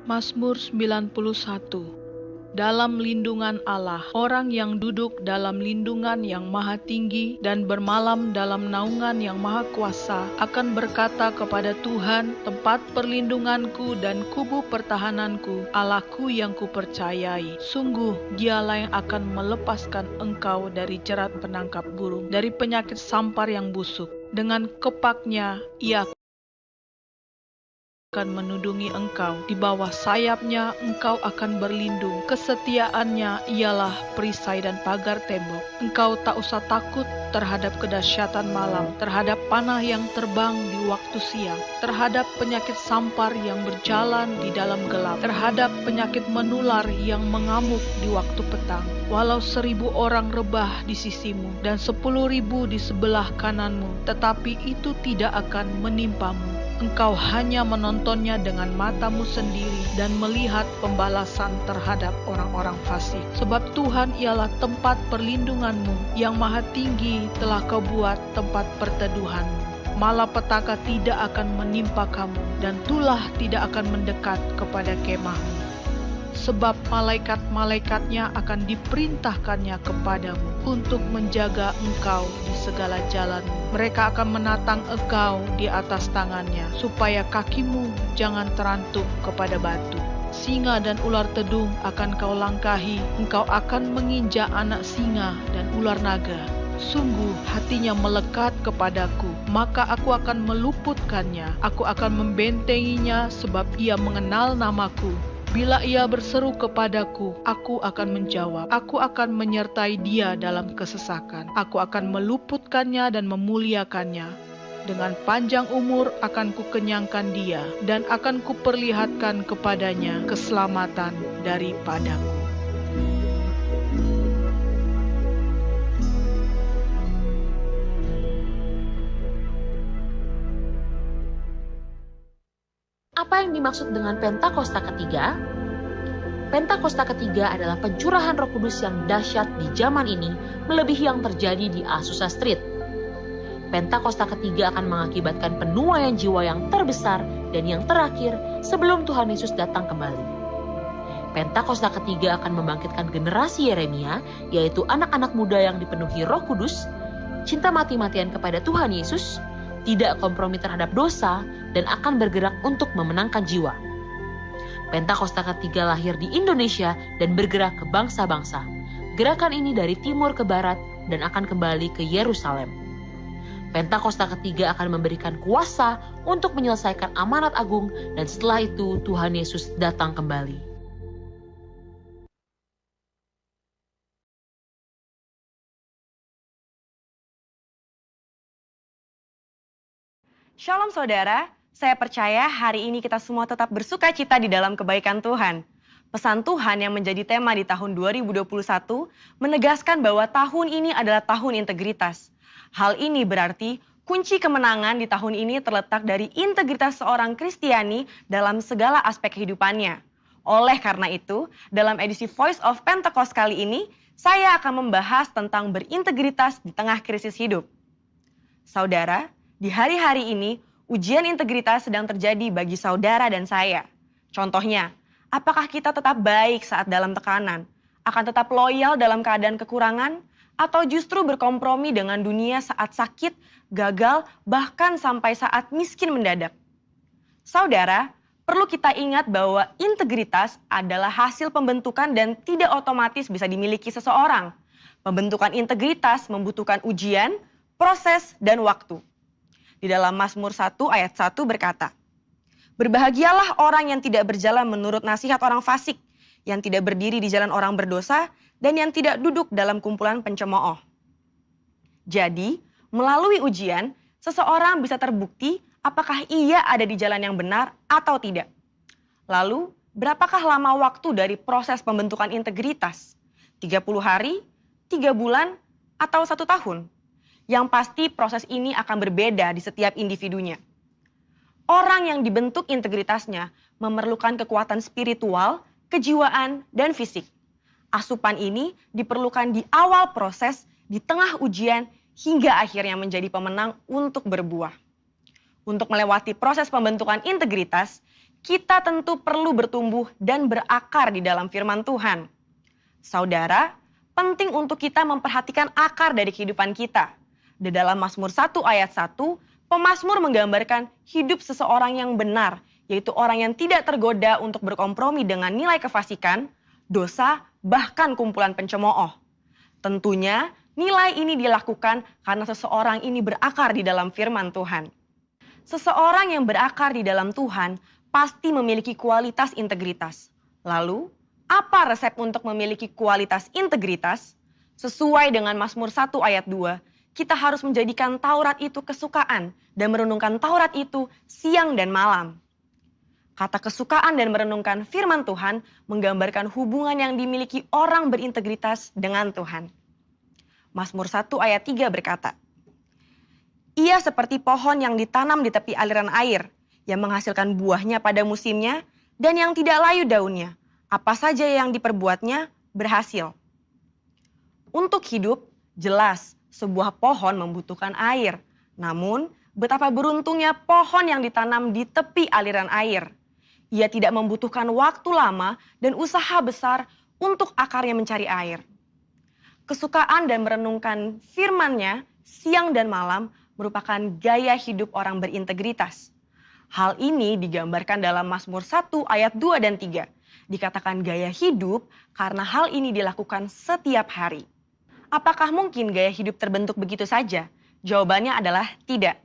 Mazmur 91. Dalam lindungan Allah, orang yang duduk dalam lindungan yang maha tinggi dan bermalam dalam naungan yang maha kuasa akan berkata kepada Tuhan, tempat perlindunganku dan kubu pertahananku, Allahku yang kupercayai. Sungguh dialah yang akan melepaskan engkau dari jerat penangkap burung, dari penyakit sampar yang busuk. Dengan kepaknya ia akan menudungi engkau, di bawah sayapnya engkau akan berlindung. Kesetiaannya ialah perisai dan pagar tembok. Engkau tak usah takut terhadap kedahsyatan malam, terhadap panah yang terbang di waktu siang, terhadap penyakit sampar yang berjalan di dalam gelap, terhadap penyakit menular yang mengamuk di waktu petang. Walau 1000 orang rebah di sisimu dan 10.000 di sebelah kananmu, tetapi itu tidak akan menimpamu. Engkau hanya menontonnya dengan matamu sendiri dan melihat pembalasan terhadap orang-orang fasik. Sebab Tuhan ialah tempat perlindunganmu, yang maha tinggi telah kau buat tempat perteduhanmu. Malapetaka tidak akan menimpa kamu, dan tulah tidak akan mendekat kepada kemahmu. Sebab malaikat-malaikatnya akan diperintahkannya kepadamu untuk menjaga engkau di segala jalanmu. Mereka akan menatang engkau di atas tangannya, supaya kakimu jangan terantuk kepada batu. Singa dan ular tedung akan kau langkahi, engkau akan menginjak anak singa dan ular naga. Sungguh hatinya melekat kepadaku, maka aku akan meluputkannya. Aku akan membentenginya sebab ia mengenal namaku. Bila ia berseru kepadaku, aku akan menjawab. Aku akan menyertai dia dalam kesesakan. Aku akan meluputkannya dan memuliakannya. Dengan panjang umur akan kukenyangkan dia, dan akan kuperlihatkan kepadanya keselamatan daripadaku. Apa yang dimaksud dengan Pentakosta ketiga? Pentakosta ketiga adalah pencurahan Roh Kudus yang dahsyat di zaman ini, melebihi yang terjadi di Azusa Street. Pentakosta ketiga akan mengakibatkan penuaian jiwa yang terbesar dan yang terakhir sebelum Tuhan Yesus datang kembali. Pentakosta ketiga akan membangkitkan generasi Yeremia, yaitu anak-anak muda yang dipenuhi Roh Kudus, cinta mati-matian kepada Tuhan Yesus, tidak kompromi terhadap dosa, dan akan bergerak untuk memenangkan jiwa. Pentakosta ketiga lahir di Indonesia dan bergerak ke bangsa-bangsa. Gerakan ini dari timur ke barat dan akan kembali ke Yerusalem. Pentakosta ketiga akan memberikan kuasa untuk menyelesaikan amanat agung, dan setelah itu Tuhan Yesus datang kembali. Shalom saudara, saya percaya hari ini kita semua tetap bersuka cita di dalam kebaikan Tuhan. Pesan Tuhan yang menjadi tema di tahun 2021 menegaskan bahwa tahun ini adalah tahun integritas. Hal ini berarti kunci kemenangan di tahun ini terletak dari integritas seorang Kristiani dalam segala aspek kehidupannya. Oleh karena itu, dalam edisi Voice of Pentecost kali ini, saya akan membahas tentang berintegritas di tengah krisis hidup. Saudara, di hari-hari ini, ujian integritas sedang terjadi bagi saudara dan saya. Contohnya, apakah kita tetap baik saat dalam tekanan? Akan tetap loyal dalam keadaan kekurangan? Atau justru berkompromi dengan dunia saat sakit, gagal, bahkan sampai saat miskin mendadak? Saudara, perlu kita ingat bahwa integritas adalah hasil pembentukan dan tidak otomatis bisa dimiliki seseorang. Pembentukan integritas membutuhkan ujian, proses, dan waktu. Di dalam Mazmur 1 ayat 1 berkata, "Berbahagialah orang yang tidak berjalan menurut nasihat orang fasik, yang tidak berdiri di jalan orang berdosa, dan yang tidak duduk dalam kumpulan pencemooh." Jadi, melalui ujian, seseorang bisa terbukti apakah ia ada di jalan yang benar atau tidak. Lalu, berapakah lama waktu dari proses pembentukan integritas? 30 hari, 3 bulan, atau 1 tahun? Yang pasti proses ini akan berbeda di setiap individunya. Orang yang dibentuk integritasnya memerlukan kekuatan spiritual, kejiwaan, dan fisik. Asupan ini diperlukan di awal proses, di tengah ujian, hingga akhirnya menjadi pemenang untuk berbuah. Untuk melewati proses pembentukan integritas, kita tentu perlu bertumbuh dan berakar di dalam firman Tuhan. Saudara, penting untuk kita memperhatikan akar dari kehidupan kita. Di dalam Mazmur 1 ayat 1, pemazmur menggambarkan hidup seseorang yang benar, yaitu orang yang tidak tergoda untuk berkompromi dengan nilai kefasikan, dosa, bahkan kumpulan pencemooh. Tentunya, nilai ini dilakukan karena seseorang ini berakar di dalam firman Tuhan. Seseorang yang berakar di dalam Tuhan pasti memiliki kualitas integritas. Lalu, apa resep untuk memiliki kualitas integritas? Sesuai dengan Mazmur 1 ayat 2, kita harus menjadikan Taurat itu kesukaan dan merenungkan Taurat itu siang dan malam. Kata kesukaan dan merenungkan firman Tuhan menggambarkan hubungan yang dimiliki orang berintegritas dengan Tuhan. Mazmur 1 ayat 3 berkata, "Ia seperti pohon yang ditanam di tepi aliran air, yang menghasilkan buahnya pada musimnya, dan yang tidak layu daunnya. Apa saja yang diperbuatnya berhasil." Untuk hidup, jelas sebuah pohon membutuhkan air. Namun, betapa beruntungnya pohon yang ditanam di tepi aliran air. Ia tidak membutuhkan waktu lama dan usaha besar untuk akarnya mencari air. Kesukaan dan merenungkan firman-Nya siang dan malam merupakan gaya hidup orang berintegritas. Hal ini digambarkan dalam Mazmur 1 ayat 2 dan 3. Dikatakan gaya hidup karena hal ini dilakukan setiap hari. Apakah mungkin gaya hidup terbentuk begitu saja? Jawabannya adalah tidak.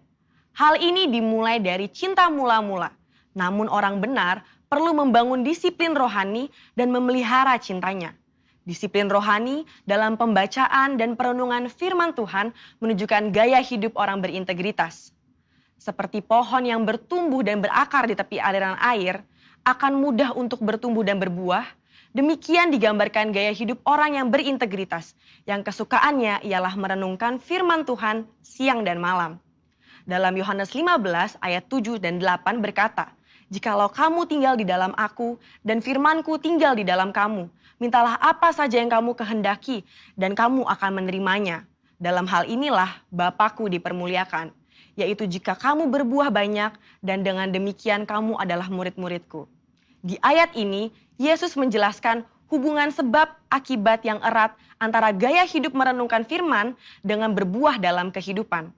Hal ini dimulai dari cinta mula-mula. Namun orang benar perlu membangun disiplin rohani dan memelihara cintanya. Disiplin rohani dalam pembacaan dan perenungan firman Tuhan menunjukkan gaya hidup orang berintegritas. Seperti pohon yang bertumbuh dan berakar di tepi aliran air, akan mudah untuk bertumbuh dan berbuah. Demikian digambarkan gaya hidup orang yang berintegritas, yang kesukaannya ialah merenungkan firman Tuhan siang dan malam. Dalam Yohanes 15 ayat 7 dan 8 berkata, "Jikalau kamu tinggal di dalam aku dan firmanku tinggal di dalam kamu, mintalah apa saja yang kamu kehendaki dan kamu akan menerimanya. Dalam hal inilah Bapa-Ku dipermuliakan, yaitu jika kamu berbuah banyak dan dengan demikian kamu adalah murid-murid-Ku." Di ayat ini, Yesus menjelaskan hubungan sebab akibat yang erat antara gaya hidup merenungkan firman dengan berbuah dalam kehidupan.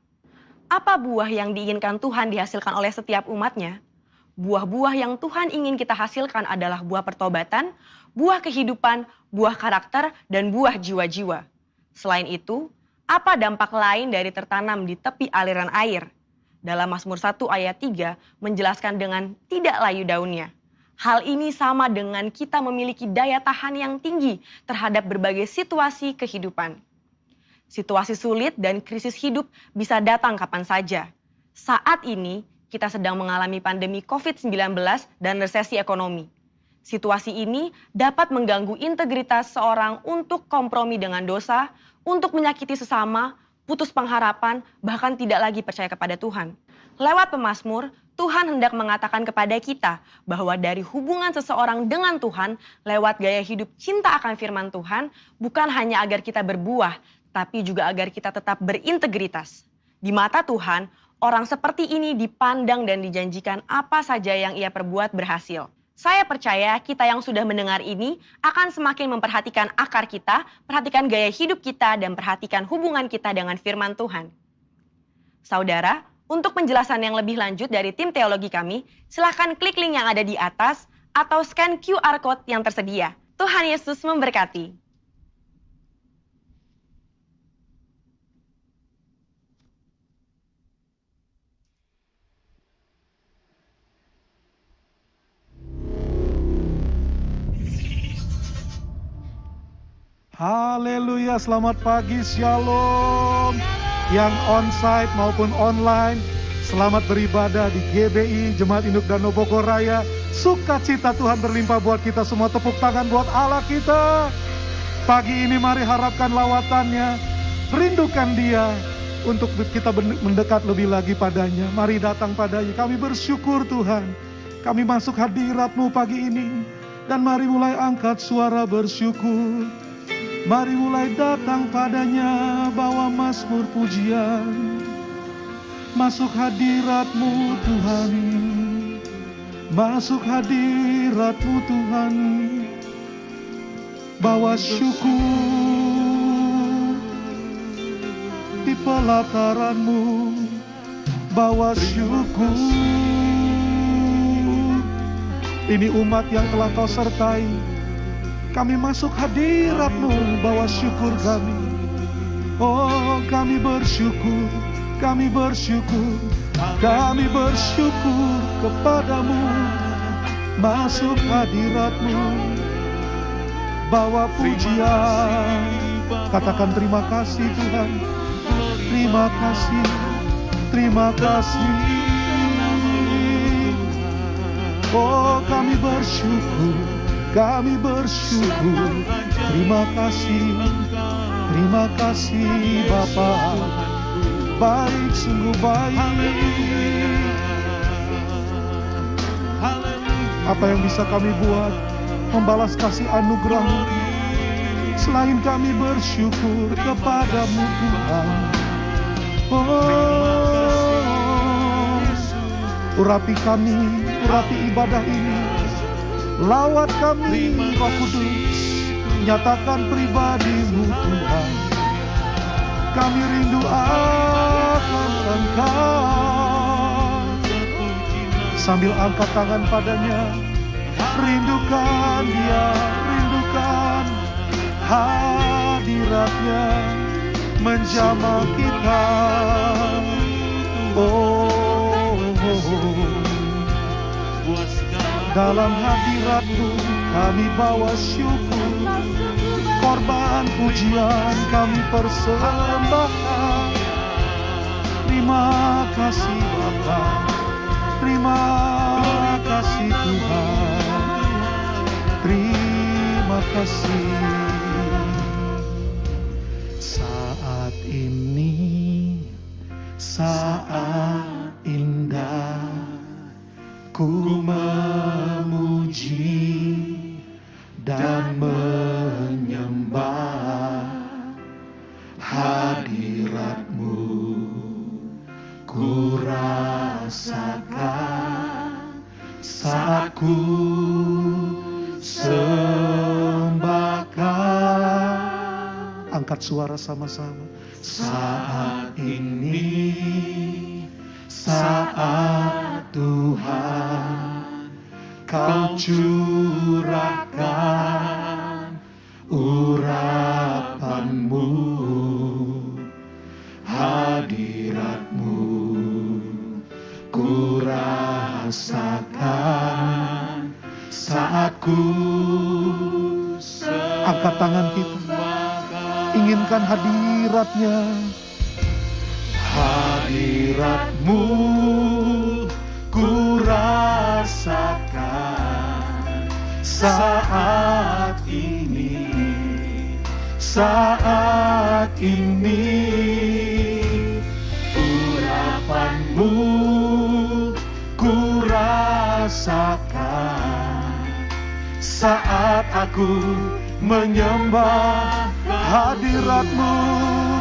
Apa buah yang diinginkan Tuhan dihasilkan oleh setiap umatnya? Buah-buah yang Tuhan ingin kita hasilkan adalah buah pertobatan, buah kehidupan, buah karakter, dan buah jiwa-jiwa. Selain itu, apa dampak lain dari tertanam di tepi aliran air? Dalam Mazmur 1 ayat 3 menjelaskan dengan tidak layu daunnya. Hal ini sama dengan kita memiliki daya tahan yang tinggi terhadap berbagai situasi kehidupan. Situasi sulit dan krisis hidup bisa datang kapan saja. Saat ini, kita sedang mengalami pandemi COVID-19 dan resesi ekonomi. Situasi ini dapat mengganggu integritas seorang untuk kompromi dengan dosa, untuk menyakiti sesama, putus pengharapan, bahkan tidak lagi percaya kepada Tuhan. Lewat pemazmur, Tuhan hendak mengatakan kepada kita bahwa dari hubungan seseorang dengan Tuhan, lewat gaya hidup cinta akan firman Tuhan, bukan hanya agar kita berbuah, tapi juga agar kita tetap berintegritas. Di mata Tuhan, orang seperti ini dipandang dan dijanjikan apa saja yang ia perbuat berhasil. Saya percaya kita yang sudah mendengar ini akan semakin memperhatikan akar kita, perhatikan gaya hidup kita, dan perhatikan hubungan kita dengan firman Tuhan. Saudara, untuk penjelasan yang lebih lanjut dari tim teologi kami, silakan klik link yang ada di atas atau scan QR Code yang tersedia. Tuhan Yesus memberkati. Haleluya, selamat pagi, shalom. Yang onsite maupun online, selamat beribadah di GBI, Jemaat Induk Danau Bogor Raya. Sukacita Tuhan berlimpah buat kita semua, tepuk tangan buat Allah kita. Pagi ini mari harapkan lawatannya, rindukan Dia untuk kita mendekat lebih lagi padanya. Mari datang padanya, kami bersyukur Tuhan. Kami masuk hadirat-Mu pagi ini, dan mari mulai angkat suara bersyukur. Mari mulai datang padanya, bawa mazmur pujian. Masuk hadirat-Mu Tuhan, masuk hadirat-Mu Tuhan. Bawa syukur di pelataran-Mu, bawa syukur. Ini umat yang telah Kau sertai, kami masuk hadirat-Mu, bawa syukur kami. Oh, kami bersyukur, kami bersyukur, kami bersyukur kepadamu. Masuk hadirat-Mu, bawa pujian. Katakan terima kasih Tuhan, terima kasih, terima kasih. Oh, kami bersyukur, kami bersyukur. Terima kasih Bapa. Baik, sungguh baik. Apa yang bisa kami buat membalas kasih anugerah-Mu selain kami bersyukur kepadamu Tuhan. Oh, urapi kami, urapi ibadah ini. Lawat kami Roh Kudus, nyatakan pribadi-Mu Tuhan. Kami rindu akan Engkau. Sambil angkat tangan padanya, rindukan Dia, rindukan hadirat-Nya menjamah kita. Oh, dalam hadirat-Mu kami bawa syukur, korban pujian kami persembahkan. Terima kasih Bapa, terima kasih Tuhan, terima kasih. Saat ini, saat indah, ku memuji dan menyembah hadirat-Mu. Ku rasakan saat ku sembahkan. Angkat suara sama-sama. Saat ini, saat Tuhan Kau curahkan urapan-Mu, hadirat-Mu ku rasakan saat ku angkat tangan kita, inginkan hadirat-Nya. Hadirat-Mu ku rasakan saat ini, saat ini. Urapan-Mu ku rasakan saat aku menyembah hadirat-Mu.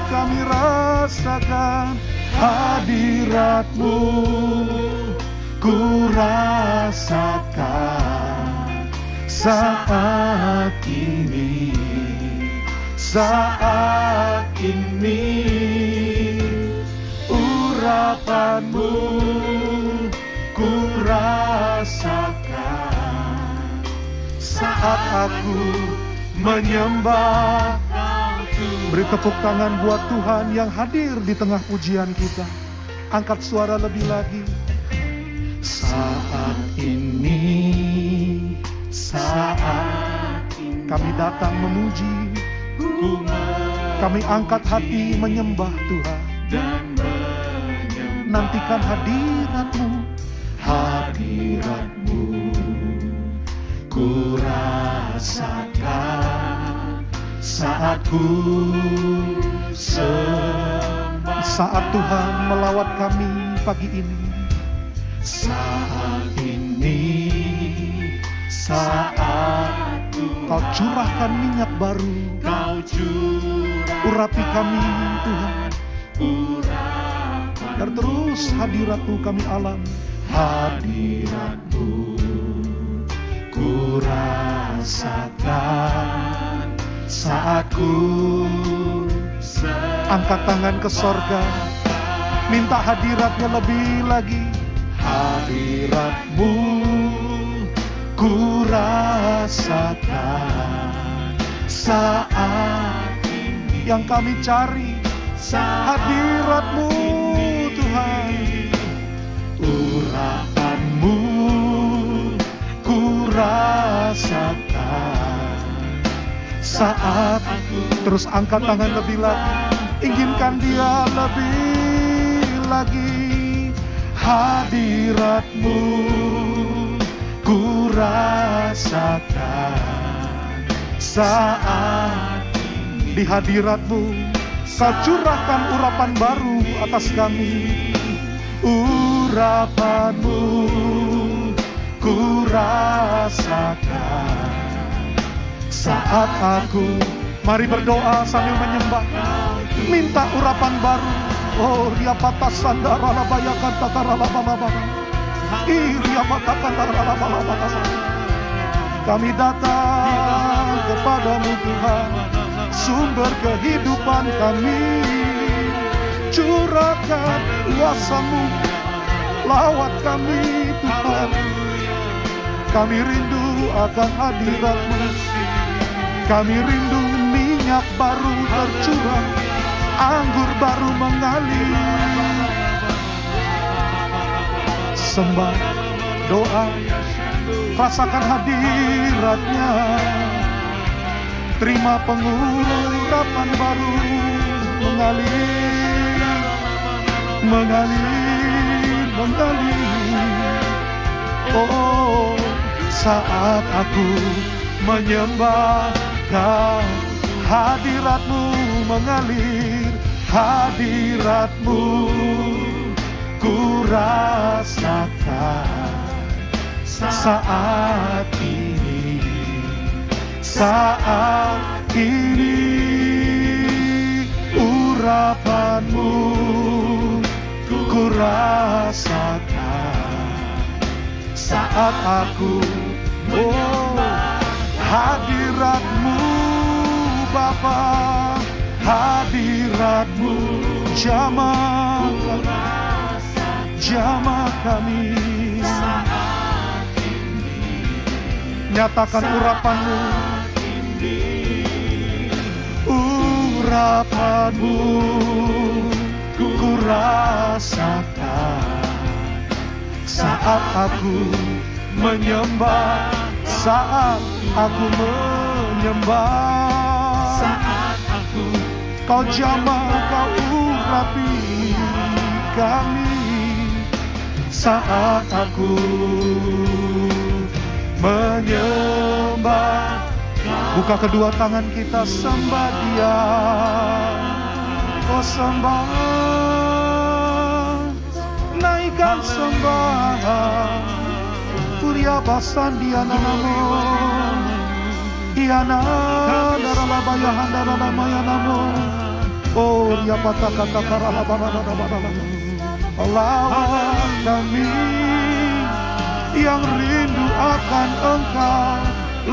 Kami rasakan hadirat-Mu, ku rasakan saat ini, saat ini. Urapan-Mu ku rasakan saat aku menyembah. Beri tepuk tangan buat Tuhan yang hadir di tengah pujian kita. Angkat suara lebih lagi. Saat ini, saat kami datang memuji, kami angkat hati menyembah Tuhan. Nantikan hadirat-Mu, hadirat-Mu ku rasakan saat ku sembah. Saat Tuhan melawat kami pagi ini, saat ini, saat Kau curahkan minyak baru, Kau Urapi kami Tuhan, biar terus hadirat-Mu kami alami. Hadirat-Mu ku rasakan saat ku angkat tangan ke sorga, minta hadirat-Nya lebih lagi. Hadirat-Mu ku rasakan saat yang kami cari. Hadirat-Mu Tuhan, urapan-Mu ku rasakan saat terus angkat tangan lebih lagi, inginkan Dia lebih lagi. Hadirat-Mu ku rasakan saat di hadirat-Mu Kau curahkan urapan baru atas kami. Urapan-Mu ku rasakan saat aku, mari berdoa sambil menyembah, minta urapan baru. Oh, Ria patasan darah labayakan takara laba-laba, Ria patakan darah laba-laba. Kami datang kepadamu Tuhan, sumber kehidupan kami. Curahkan kuasa-Mu, lawat kami Tuhan. Kami rindu akan hadirat-Mu. Kami rindu minyak baru tercurah, anggur baru mengalir. Sembah, doa, rasakan hadirat-Nya. Terima pengurapan baru mengalir, mengalir, mengalir. Oh, saat aku menyembah Kau, hadirat-Mu mengalir. Hadirat-Mu ku rasakan saat ini, saat ini. Urapan-Mu ku rasakan saat aku, oh, hadirat-Mu Bapa, hadirat-Mu jamah kami. Nyatakan urapan-Mu, urapan-Mu ku rasakan saat aku menyembah, saat aku menyembah, saat aku Kau jamah, Kau urapi kami, saat aku menyembah. Buka kedua tangan kita, sembah Dia. Oh, sembah, naikkan sembah. Kuria basan dia namo, iana darala bayahan darala maya namo. Oh, dia patah kata karala barala barala. Lawat kami yang rindu akan Engkau,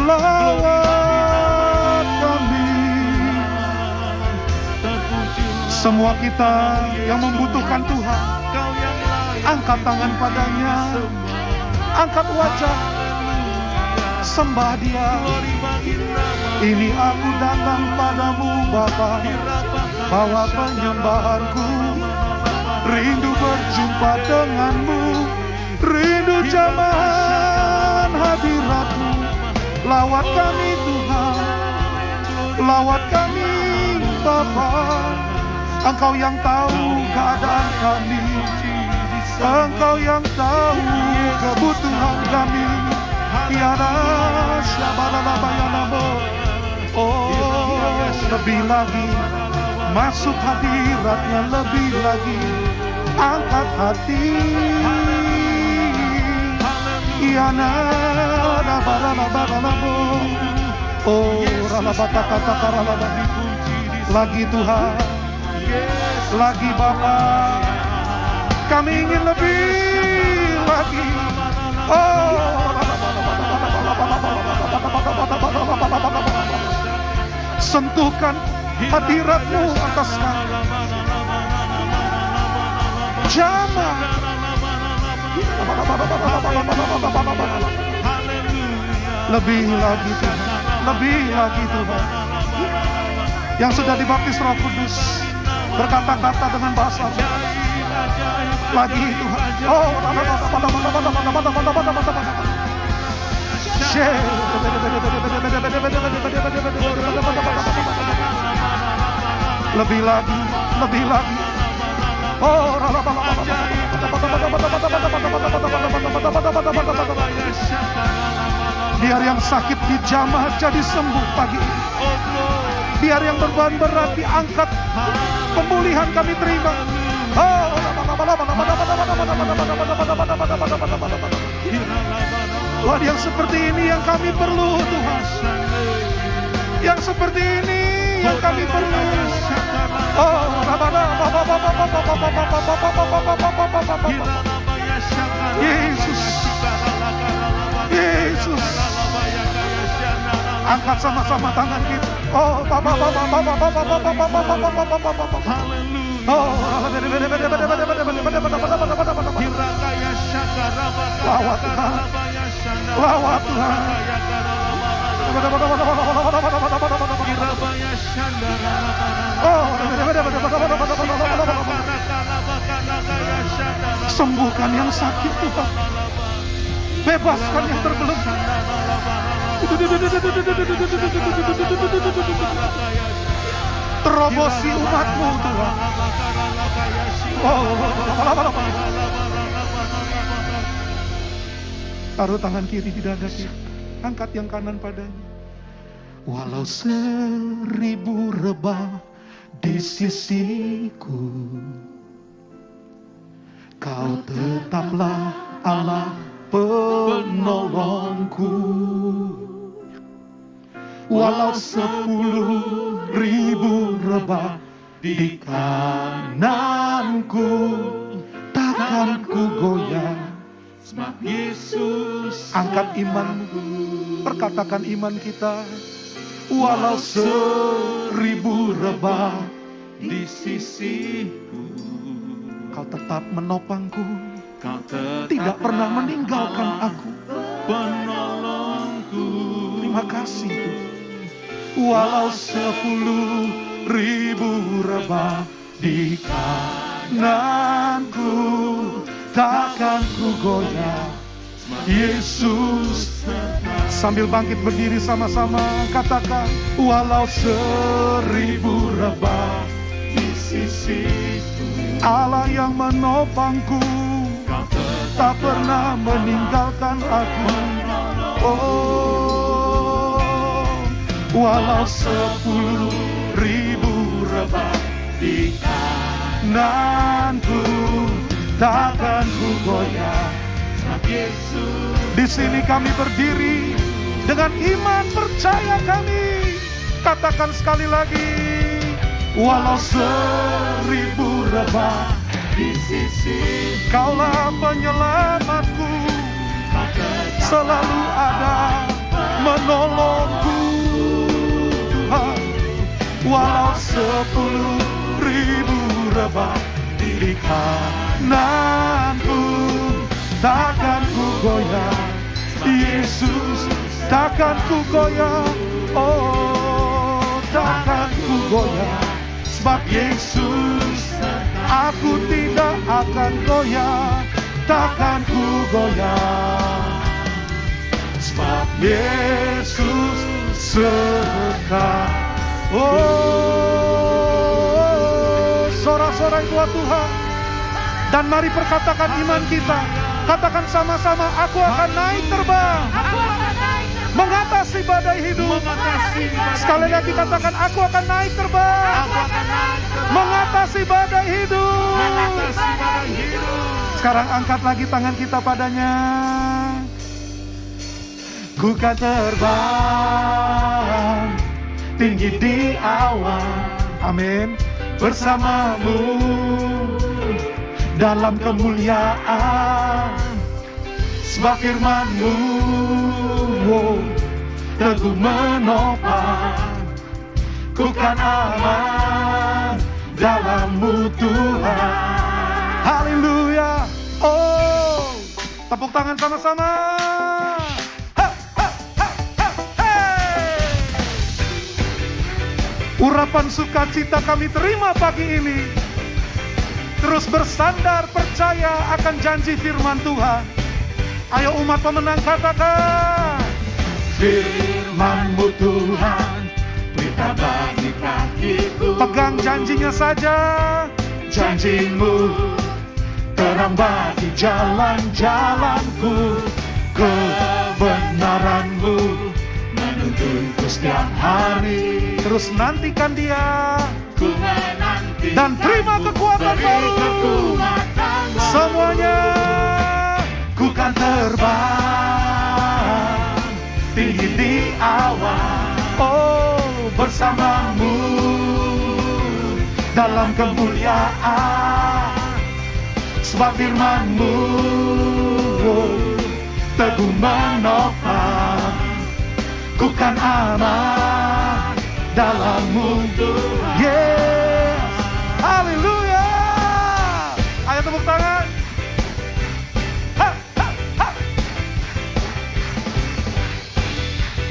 lawat kami. Semua kita yang membutuhkan Tuhan, angkat tangan padanya, angkat wajah, sembah Dia. Ini aku datang padamu Bapa, bawa penyembahanku, rindu berjumpa denganmu, rindu jamahan hadirat-Mu. Lawat kami Tuhan, lawat kami Bapa. Engkau yang tahu keadaan kami, Engkau yang tahu kebutuhan kami. Tiada syabalabayanamo. Oh, lebih lagi, masuk hadirat-Nya lebih lagi, angkat hati. Iana baralabaralamo. Oh, ralabata kata karalaba. Lagi Tuhan, lagi Bapa. Kami ingin lebih lagi. Oh, sentuhkan hadirat-Mu atas kami. Jamah. Lebih lagi Tuhan, lebih lagi Tuhan. Yang sudah dibaptis Roh Kudus berkata-kata dengan bahasa lagi Tuhan. Oh, lebih lagi, lebih lagi. Oh, biar yang sakit dijamah jadi sembuh pagi ini. Biar yang beban berat diangkat, pemulihan kami terima. Oh, Tuhan, yang seperti ini yang kami perlu Tuhan. Yang seperti ini yang kami perlu. Oh, Yesus, Yesus. Angkat sama-sama tangan kita. Oh, lawat Tuhan, lawat Tuhan. Sembuhkan yang sakit Tuhan, bebaskan yang terbelenggu. Terobosi umat-Mu Tuhan. Taruh tangan kiri di dada kiri, angkat yang kanan padanya. Walau 1000 rebah di sisiku, Kau tetaplah Allah penolongku. Walau 10.000 rebah di kananku, takkan ku goyah. Sebab Yesus, angkat imanmu, perkatakan iman kita. Walau 1000 rebah di sisiku, Kau tetap menopangku. Kau tidak pernah meninggalkan aku, penolongku. Terima kasih Tuhan. Walau 10.000 rebah di kananku, takkan ku goyah. Yesus, sambil bangkit berdiri sama-sama katakan, walau 1000 rebah di sisiku, Allah yang menopangku, tak pernah meninggalkan aku. Oh, walau 10.000 rebah di kananku, takkan ku goyah. Di sini kami berdiri dengan iman percaya kami. Katakan sekali lagi, walau 1000 rebah di sisi, Kaulah penyelamatku, selalu ada menolongku Tuhan. Walau 10.000 rebah di kananku, takkan ku goyah. Yesus, takkan ku goyah. Oh, takkan ku goyah. Sebab Yesus, aku tidak akan goyah. Takkan ku goyah. Sebab Yesus serta. Oh, sorak-sorai buat Tuhan. Dan mari perkatakan iman kita. Katakan sama-sama, aku akan naik terbang. Mengatasi badai hidup. Sekali lagi katakan, aku akan naik terbang. Mengatasi badai hidup. Sekarang angkat lagi tangan kita padanya. Ku kan terbang tinggi di awan. Amin. Bersamamu dalam kemuliaan, sebab firman-Mu teguh menopang. Ku kan aman dalam-Mu Tuhan. Haleluya. Oh, tepuk tangan sama-sama. Urapan sukacita kami terima pagi ini. Terus bersandar percaya akan janji firman Tuhan. Ayo umat pemenang katakan, firman-Mu Tuhan, berita bagi kakiku. Pegang janjinya saja. Janji-Mu terang bagi jalan-jalanku. Kebenaran-Mu menuntunku setiap hari. Terus nantikan Dia, ku menanti dan terima kekuatan baru. Semuanya ku kan terbang tinggi di awan. Oh, bersama-Mu dalam kemuliaan, sebab firman-Mu teguh menopang. Ku kan aman dalam-Mu Tuhan. Yes, haleluya. Ayo tepuk tangan. Ha, ha, ha.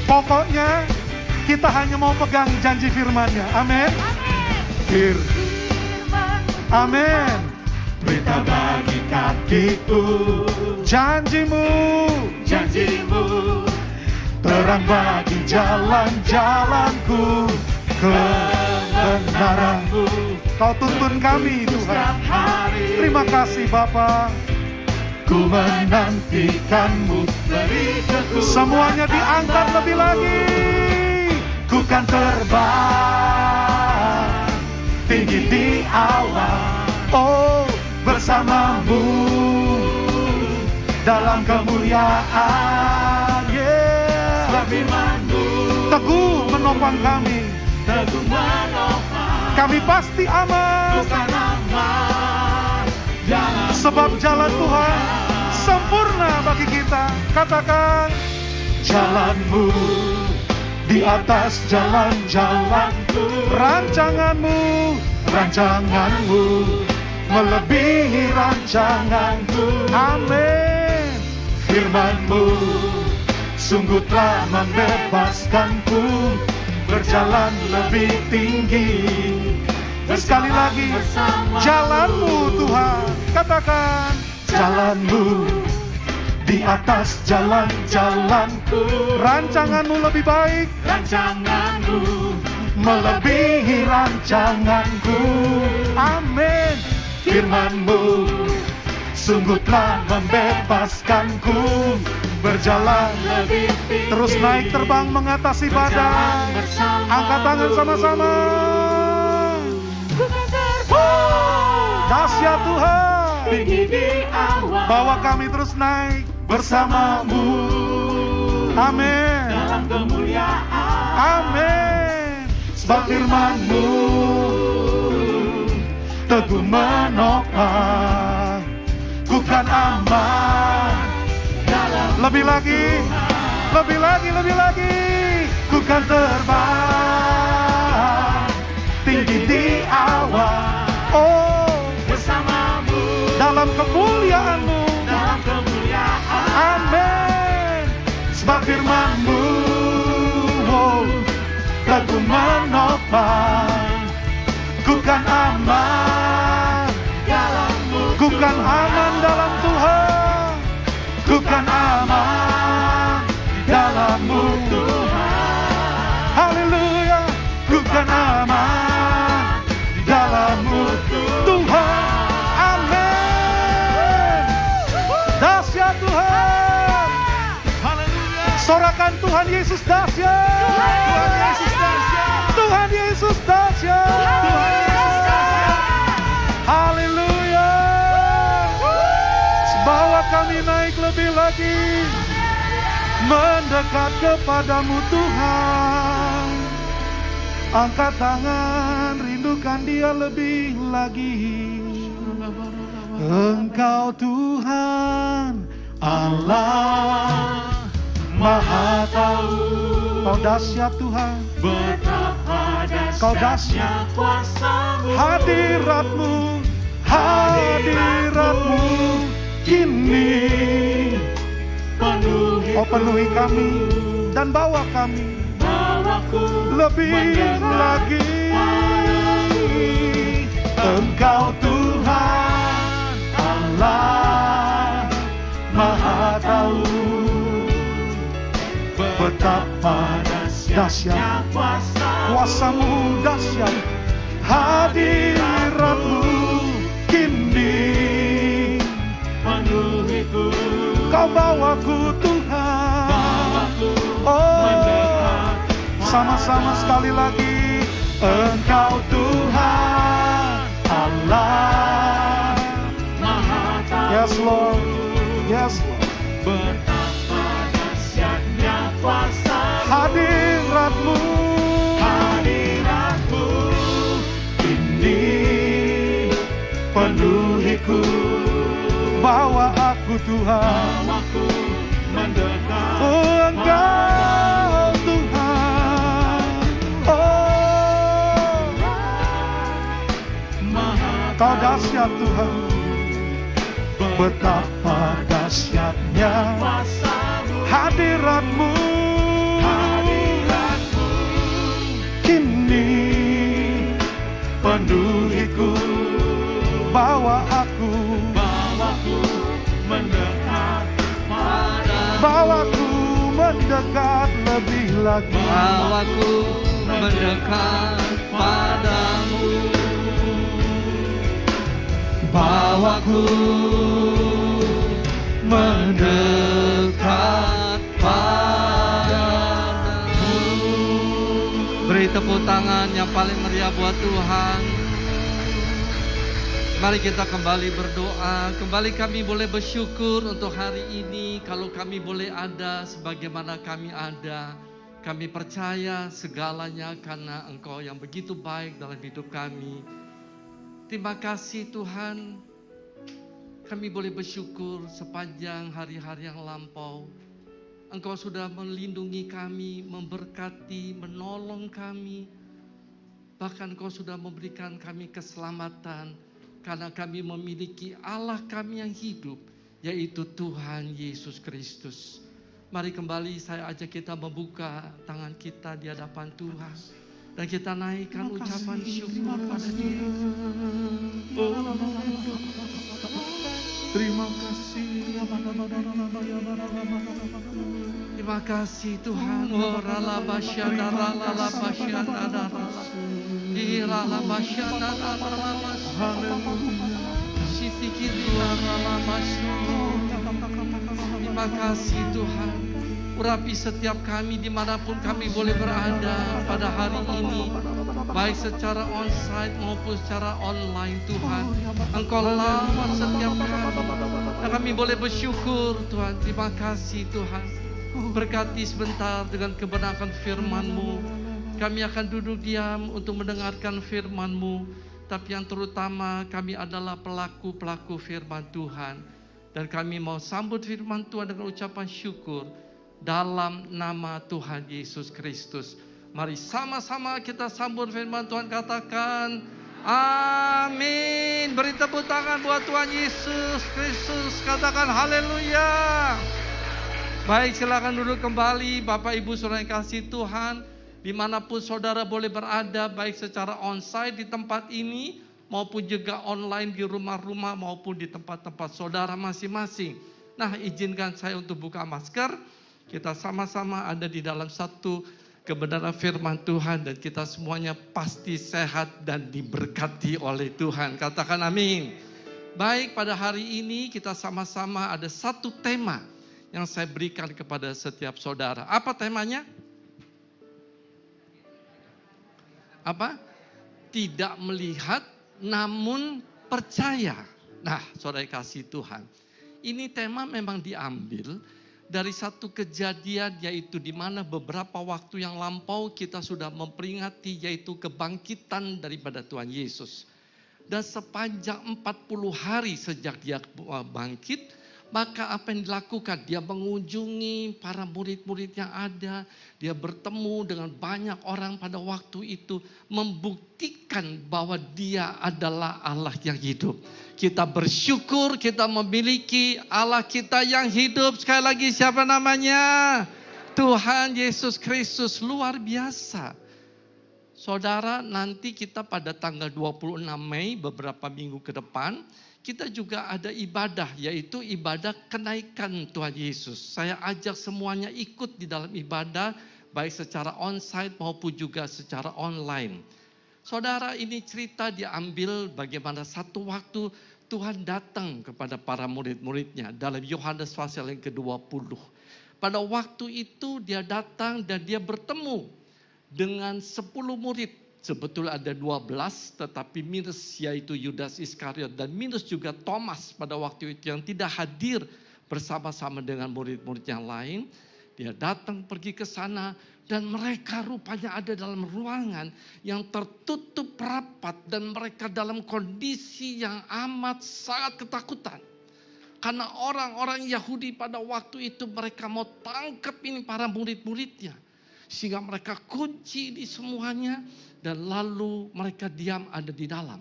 Pokoknya kita hanya mau pegang janji firman-Nya. Amin. Amin. Berita bagi kakiku. Janji-Mu terang bagi jalan-jalanku. Kebenaran-Mu Kau tuntun kami Tuhan. Terima kasih Bapa. Ku menantikan-Mu. Semuanya diangkat lebih lagi. Ku kan terbang tinggi di awan. Oh, bersama-Mu dalam kemuliaan. Yeah. Firman-Mu teguh menopang kami. Kami pasti aman. Sebab jalan Tuhan sempurna bagi kita. Katakan, jalan-Mu di atas jalan-jalanku. Rancangan-Mu melebihi rancanganku. Amin. Firman-Mu sungguh telah membebaskanku, berjalan lebih tinggi. Sekali lagi, jalan-Mu Tuhan. Katakan, jalan-Mu di atas jalan-jalanku. Rancangan-Mu lebih baik. Rancangan-Mu melebihi rancanganku. Amin. Firman-Mu sungguh telah membebaskanku, berjalan lebih tinggi. Terus naik terbang mengatasi badai. Angkat tangan sama-sama. Dahsyat Tuhan, bawa kami terus naik bersama-Mu. Amin. Dalam kemuliaan. Amin. Sebab firman-Mu teguh menopang. Ku kan aman. Lebih lagi, lebih lagi, lebih lagi. Ku kan terbang tinggi di awan. Oh, bersama-Mu dalam kemuliaan-Mu. Dalam kemuliaan. Amin. Sebab firman-Mu teguh menopang. Ku kan aman dalam-Mu. Ku kan aman dalam Tuhan. Ku kan aman dalam-Mu Tuhan. Haleluya. Ku kan aman dalam-Mu Tuhan. Amin. Dahsyat Tuhan. Haleluya. Sorakan Tuhan Yesus dahsyat. Tuhan Yesus dahsyat. Tuhan Yesus dahsyat. Haleluya. Bawa kami naik lebih lagi, mendekat kepada-Mu Tuhan. Angkat tangan, rindukan Dia lebih lagi. Engkau Tuhan Allah Maha Tahu. Kau dahsyat Tuhan, Betapa Kau dahsyatnya kuasa-Mu. hadirat-Mu, hadirat-Mu kini. Penuhi kami dan bawa kami lebih lagi. Engkau Tuhan Allah Maha Tahu. Betapa dahsyat kuasa-Mu, dahsyat hadirat-Mu kini Penuhiku, Kau bawaku Tuhan. Oh, sama-sama sekali lagi. Engkau Tuhan Allah Maha Tahu. Yes Lord, yes Lord. Betapa dahsyatnya kuasa Hadirat-Mu, hadirat-Mu ini penuhiku. Bawa aku Tuhan, bawaku mendekat. oh, Engkau Tuhan. Oh, Maha Kau dahsyat Tuhan. Betapa dahsyatnya kuasa-Mu, hadirat-Mu hadirat-Mu kini penuhiku. Bawa aku, bawaku mendekat padamu. bawaku mendekat lebih lagi. Bawaku mendekat padamu. Bawaku mendekat padamu. Beri tepuk tangan yang paling meriah buat Tuhan. Mari kita kembali berdoa. Kembali kami boleh bersyukur untuk hari ini. Kalau kami boleh ada sebagaimana kami ada. Kami percaya segalanya karena Engkau yang begitu baik dalam hidup kami. Terima kasih Tuhan. Kami boleh bersyukur sepanjang hari-hari yang lampau. Engkau sudah melindungi kami, memberkati, menolong kami. Bahkan Engkau sudah memberikan kami keselamatan. Karena kami memiliki Allah kami yang hidup, yaitu Tuhan Yesus Kristus. Mari kembali saya ajak kita membuka tangan kita di hadapan Tuhan. Dan kita naikkan ucapan syukur pada Dia. Terima kasih. Terima kasih Tuhan. Terima kasih Tuhan. Urapi setiap kami dimanapun kami boleh berada pada hari ini, baik secara onsite maupun secara online Tuhan. Engkau lawat setiap kami dan kami boleh bersyukur Tuhan. Terima kasih Tuhan. Berkati sebentar dengan kebenaran firman-Mu. Kami akan duduk diam untuk mendengarkan firman-Mu. Tapi yang terutama kami adalah pelaku-pelaku firman Tuhan. Dan kami mau sambut firman Tuhan dengan ucapan syukur. Dalam nama Tuhan Yesus Kristus. Mari sama-sama kita sambut firman Tuhan, katakan amin. Beri tepuk tangan buat Tuhan Yesus Kristus. Katakan haleluya. Baik, silakan duduk kembali Bapak Ibu Saudara yang kasih Tuhan. Dimanapun saudara boleh berada, baik secara onsite di tempat ini maupun juga online di rumah-rumah maupun di tempat-tempat saudara masing-masing. Nah, izinkan saya untuk buka masker. Kita sama-sama ada di dalam satu kebenaran firman Tuhan dan kita semuanya pasti sehat dan diberkati oleh Tuhan. Katakan amin. Baik, pada hari ini kita sama-sama ada satu tema yang saya berikan kepada setiap saudara. Apa temanya? Apa? Tidak melihat namun percaya. Nah, saudara kasih Tuhan. Ini tema memang diambil dari satu kejadian, yaitu di mana beberapa waktu yang lampau kita sudah memperingati, yaitu kebangkitan daripada Tuhan Yesus. Dan sepanjang 40 hari sejak dia bangkit, maka apa yang dilakukan? Dia mengunjungi para murid-murid yang ada. Dia bertemu dengan banyak orang pada waktu itu. Membuktikan bahwa dia adalah Allah yang hidup. Kita bersyukur kita memiliki Allah kita yang hidup. Sekali lagi, siapa namanya? Tuhan Yesus Kristus, luar biasa. Saudara, nanti kita pada tanggal 26 Mei, beberapa minggu ke depan, kita juga ada ibadah, yaitu ibadah kenaikan Tuhan Yesus. Saya ajak semuanya ikut di dalam ibadah, baik secara onsite maupun juga secara online. Saudara, ini cerita diambil bagaimana satu waktu Tuhan datang kepada para murid-muridnya dalam Yohanes pasal yang ke-20. Pada waktu itu dia datang dan dia bertemu dengan 10 murid. Sebetulnya ada 12, tetapi minus yaitu Yudas Iskariot dan minus juga Thomas pada waktu itu yang tidak hadir bersama-sama dengan murid-murid yang lain. Dia datang pergi ke sana dan mereka rupanya ada dalam ruangan yang tertutup rapat dan mereka dalam kondisi yang amat sangat ketakutan. Karena orang-orang Yahudi pada waktu itu mereka mau tangkap ini para murid-muridnya. Sehingga mereka kunci di semuanya dan lalu mereka diam ada di dalam.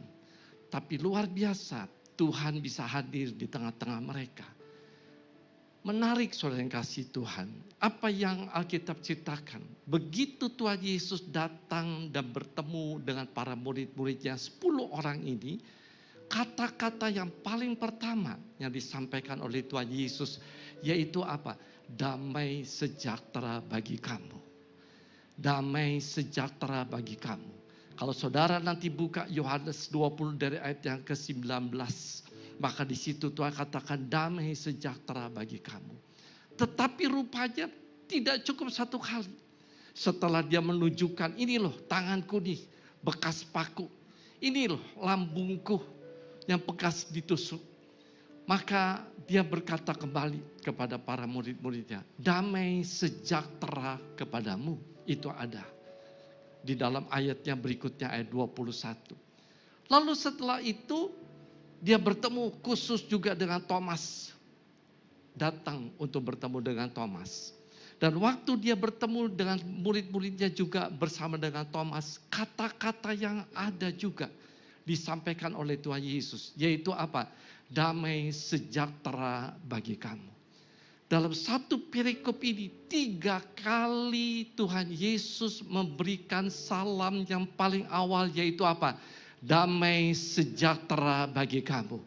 Tapi luar biasa, Tuhan bisa hadir di tengah-tengah mereka. Menarik saudara yang kasih Tuhan, apa yang Alkitab ceritakan. Begitu Tuhan Yesus datang dan bertemu dengan para murid-muridnya 10 orang ini, kata-kata yang paling pertama yang disampaikan oleh Tuhan Yesus yaitu apa? Damai sejahtera bagi kamu. Damai sejahtera bagi kamu. Kalau saudara nanti buka Yohanes 20 dari ayat yang ke-19, maka di situ Tuhan katakan damai sejahtera bagi kamu. Tetapi rupanya tidak cukup satu kali. Setelah dia menunjukkan, ini loh tanganku nih bekas paku. Ini loh lambungku yang bekas ditusuk. Maka dia berkata kembali kepada para murid-muridnya, damai sejahtera kepadamu. Itu ada di dalam ayatnya berikutnya ayat 21. Lalu setelah itu dia bertemu khusus juga dengan Thomas. Datang untuk bertemu dengan Thomas. Dan waktu dia bertemu dengan murid-muridnya juga bersama dengan Thomas, kata-kata yang ada juga disampaikan oleh Tuhan Yesus, yaitu apa? Damai sejahtera bagi kamu. Dalam satu perikop ini 3 kali Tuhan Yesus memberikan salam yang paling awal, yaitu apa? Damai sejahtera bagi kamu.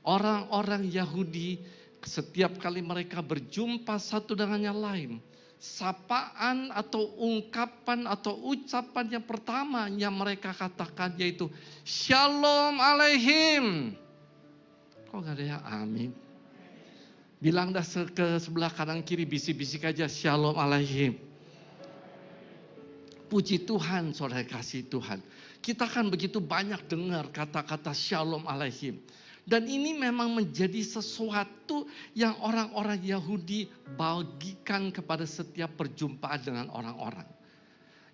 Orang-orang Yahudi setiap kali mereka berjumpa satu dengan yang lain, sapaan atau ungkapan atau ucapan yang pertama yang mereka katakan yaitu Shalom Aleihim. Kok gak ada yang amin? Bilang dah ke sebelah kanan kiri, bisik-bisik aja Shalom Aleihim. Puji Tuhan, saudara kasih Tuhan. Kita kan begitu banyak dengar kata-kata Shalom Aleihim. Dan ini memang menjadi sesuatu yang orang-orang Yahudi bagikan kepada setiap perjumpaan dengan orang-orang.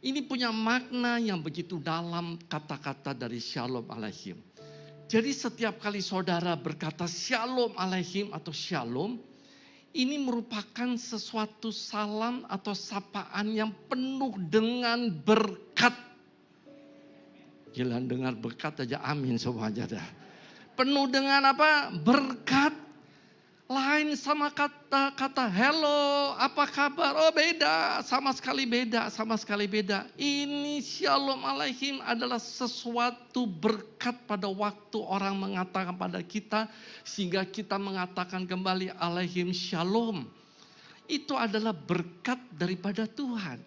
Ini punya makna yang begitu dalam kata-kata dari Shalom Aleihim. Jadi setiap kali saudara berkata Shalom Aleihim atau Shalom, ini merupakan sesuatu salam atau sapaan yang penuh dengan berkat. Gila, dengar berkat aja amin semuanya dah. Penuh dengan apa? Berkat. Lain sama kata hello, apa kabar? Oh beda, sama sekali beda, sama sekali beda. Ini Shalom Aleihim adalah sesuatu berkat pada waktu orang mengatakan pada kita, sehingga kita mengatakan kembali Aleihim Shalom. Itu adalah berkat daripada Tuhan.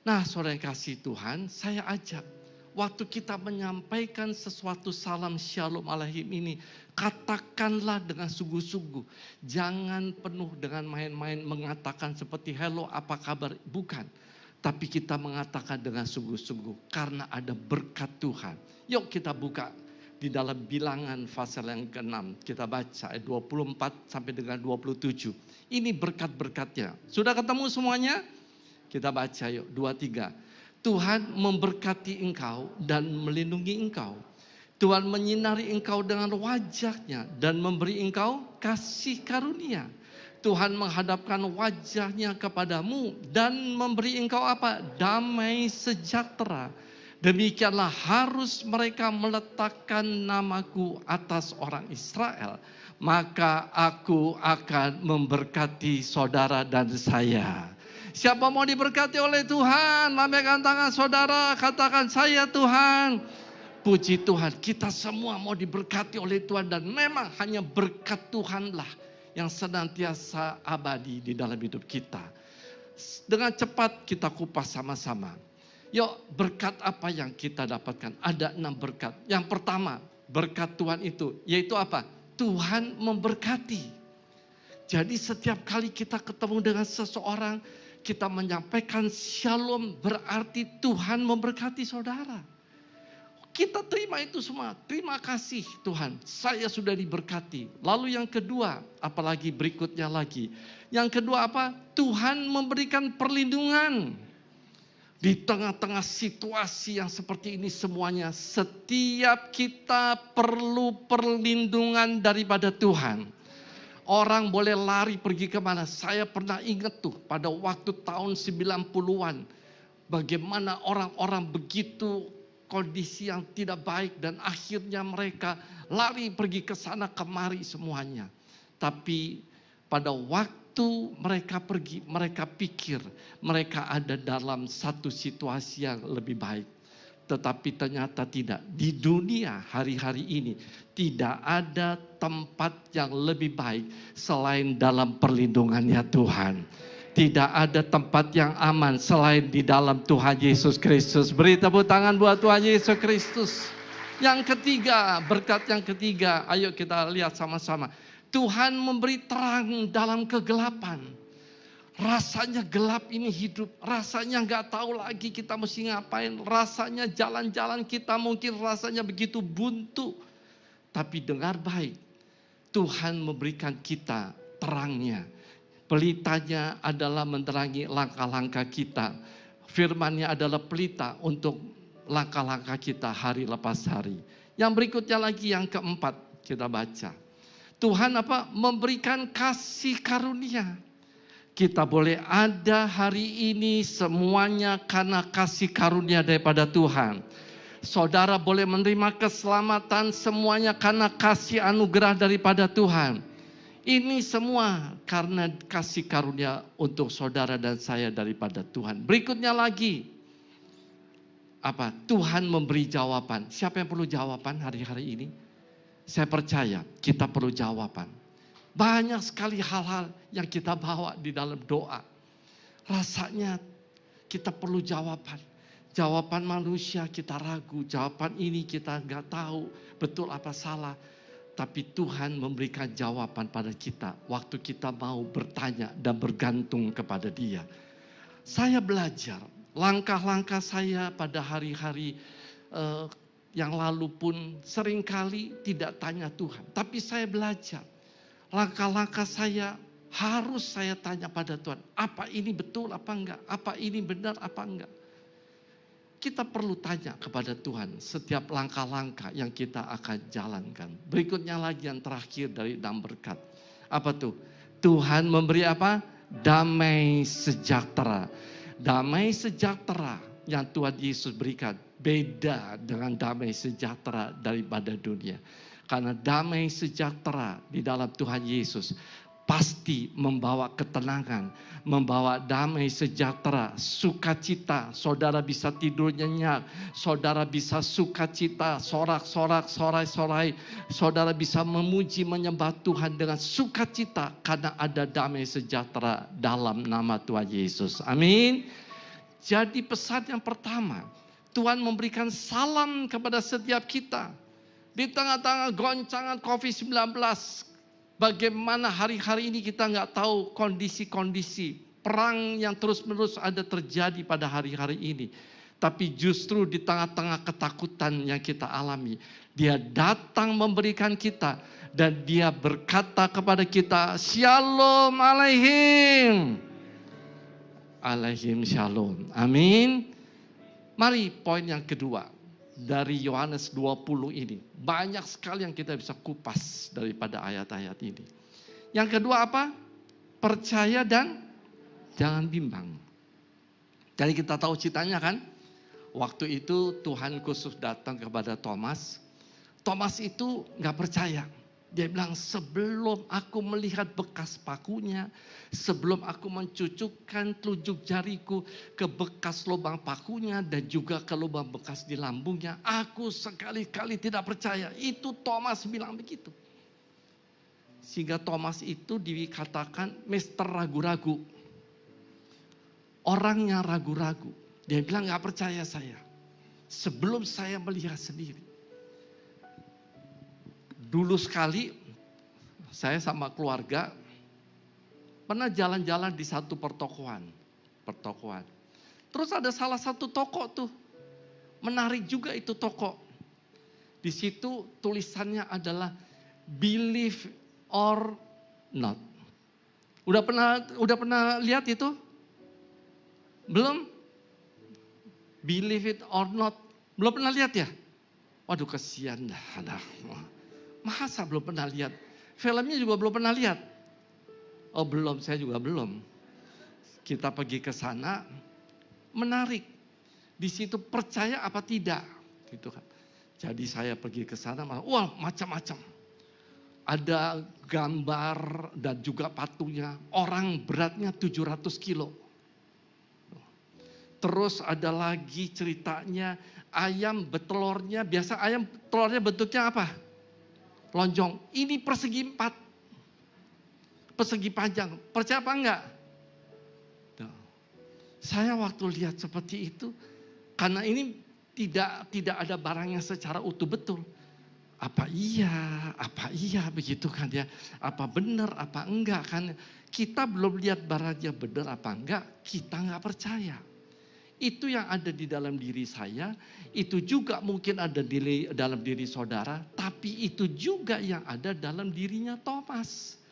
Nah saudara yang kasih Tuhan, saya ajak. Waktu kita menyampaikan sesuatu salam Shalom Aleihim ini, katakanlah dengan sungguh-sungguh. Jangan penuh dengan main-main mengatakan seperti hello apa kabar. Bukan. Tapi kita mengatakan dengan sungguh-sungguh. Karena ada berkat Tuhan. Yuk kita buka di dalam Bilangan pasal yang ke-6. Kita baca ayat 24 sampai dengan 27. Ini berkat-berkatnya. Sudah ketemu semuanya? Kita baca yuk, 2-3. Tuhan memberkati engkau dan melindungi engkau. Tuhan menyinari engkau dengan wajahnya dan memberi engkau kasih karunia. Tuhan menghadapkan wajahnya kepadamu dan memberi engkau apa? Damai sejahtera. Demikianlah harus mereka meletakkan namaku atas orang Israel. Maka aku akan memberkati saudara dan saya. Siapa mau diberkati oleh Tuhan? Lambaikan tangan saudara, katakan saya Tuhan. Puji Tuhan, kita semua mau diberkati oleh Tuhan. Dan memang hanya berkat Tuhanlah yang senantiasa abadi di dalam hidup kita. Dengan cepat kita kupas sama-sama. Yuk, berkat apa yang kita dapatkan? Ada 6 berkat. Yang pertama, berkat Tuhan itu, yaitu apa? Tuhan memberkati. Jadi setiap kali kita ketemu dengan seseorang, kita menyampaikan shalom, berarti Tuhan memberkati saudara. Kita terima itu semua. Terima kasih Tuhan, saya sudah diberkati. Lalu yang kedua, apalagi berikutnya lagi. Yang kedua apa? Tuhan memberikan perlindungan. Di tengah-tengah situasi yang seperti ini semuanya, setiap kita perlu perlindungan daripada Tuhan. Orang boleh lari pergi kemana. Saya pernah ingat tuh pada waktu tahun 90-an. Bagaimana orang-orang begitu kondisi yang tidak baik dan akhirnya mereka lari pergi ke sana kemari semuanya. Tapi pada waktu mereka pergi, mereka pikir mereka ada dalam satu situasi yang lebih baik. Tetapi ternyata tidak. Di dunia hari-hari ini tidak ada tempat yang lebih baik selain dalam perlindungannya Tuhan. Tidak ada tempat yang aman selain di dalam Tuhan Yesus Kristus. Beri tepuk tangan buat Tuhan Yesus Kristus. Yang ketiga, berkat yang ketiga, ayo kita lihat sama-sama. Tuhan memberi terang dalam kegelapan. Rasanya gelap ini hidup. Rasanya gak tahu lagi kita mesti ngapain. Rasanya jalan-jalan kita mungkin rasanya begitu buntu. Tapi dengar baik. Tuhan memberikan kita terangnya. Pelitanya adalah menerangi langkah-langkah kita. Firman-Nya adalah pelita untuk langkah-langkah kita hari lepas hari. Yang berikutnya lagi yang keempat kita baca. Tuhan apa? Memberikan kasih karunia. Kita boleh ada hari ini semuanya karena kasih karunia daripada Tuhan. Saudara boleh menerima keselamatan semuanya karena kasih anugerah daripada Tuhan. Ini semua karena kasih karunia untuk saudara dan saya daripada Tuhan. Berikutnya lagi. Apa? Tuhan memberi jawaban. Siapa yang perlu jawaban hari-hari ini? Saya percaya kita perlu jawaban. Banyak sekali hal-hal yang kita bawa di dalam doa. Rasanya kita perlu jawaban. Jawaban manusia kita ragu. Jawaban ini kita nggak tahu betul apa salah. Tapi Tuhan memberikan jawaban pada kita. Waktu kita mau bertanya dan bergantung kepada Dia. Saya belajar. Langkah-langkah saya pada hari-hari yang lalu pun seringkali tidak tanya Tuhan. Tapi saya belajar. Langkah-langkah saya harus saya tanya pada Tuhan. Apa ini betul apa enggak? Apa ini benar apa enggak? Kita perlu tanya kepada Tuhan setiap langkah-langkah yang kita akan jalankan. Berikutnya lagi yang terakhir dari 6 berkat. Apa tuh? Tuhan memberi apa? Damai sejahtera. Damai sejahtera yang Tuhan Yesus berikan beda dengan damai sejahtera daripada dunia. Karena damai sejahtera di dalam Tuhan Yesus pasti membawa ketenangan, membawa damai sejahtera, sukacita. Saudara bisa tidur nyenyak, saudara bisa sukacita, sorak-sorak, sorai-sorai. Saudara bisa memuji, menyembah Tuhan dengan sukacita karena ada damai sejahtera dalam nama Tuhan Yesus. Amin. Jadi pesan yang pertama, Tuhan memberikan salam kepada setiap kita. Di tengah-tengah goncangan COVID-19, bagaimana hari-hari ini kita nggak tahu kondisi-kondisi perang yang terus-menerus ada terjadi pada hari-hari ini. Tapi justru di tengah-tengah ketakutan yang kita alami, Dia datang memberikan kita. Dan Dia berkata kepada kita, Shalom alaihim. Alaihim shalom. Amin. Mari poin yang kedua. Dari Yohanes 20 ini. Banyak sekali yang kita bisa kupas daripada ayat-ayat ini. Yang kedua apa? Percaya dan jangan bimbang. Jadi kita tahu ceritanya kan. Waktu itu Tuhan khusus datang kepada Thomas. Thomas itu gak percaya. Dia bilang, sebelum aku melihat bekas pakunya, sebelum aku mencucukkan telunjuk jariku ke bekas lubang pakunya dan juga ke lubang bekas di lambungnya, aku sekali-kali tidak percaya. Itu Thomas bilang begitu. Sehingga Thomas itu dikatakan Mister ragu-ragu. Orangnya ragu-ragu. Dia bilang gak percaya saya. Sebelum saya melihat sendiri. Dulu sekali saya sama keluarga pernah jalan-jalan di satu pertokoan. Terus ada salah satu toko tuh. Menarik juga itu toko. Di situ tulisannya adalah believe or not. Udah pernah lihat itu? Belum? Believe it or not. Belum pernah lihat ya? Waduh kesian dah. Masa belum pernah lihat? Filmnya juga belum pernah lihat? Oh belum, saya juga belum. Kita pergi ke sana, menarik. Di situ percaya apa tidak? Gitu kan. Jadi saya pergi ke sana, wah macam-macam. Ada gambar dan juga patungnya. Orang beratnya 700 kilo. Terus ada lagi ceritanya ayam betelurnya, biasa ayam telurnya bentuknya apa? Lonjong. Ini persegi 4. Persegi panjang. Percaya apa enggak? Saya waktu lihat seperti itu, karena ini tidak ada barangnya secara utuh betul. Apa iya begitu kan ya. Apa benar, apa enggak kan. Kita belum lihat barangnya benar apa enggak, kita enggak percaya. Itu yang ada di dalam diri saya, itu juga mungkin ada di dalam diri saudara, tapi itu juga yang ada dalam dirinya Thomas.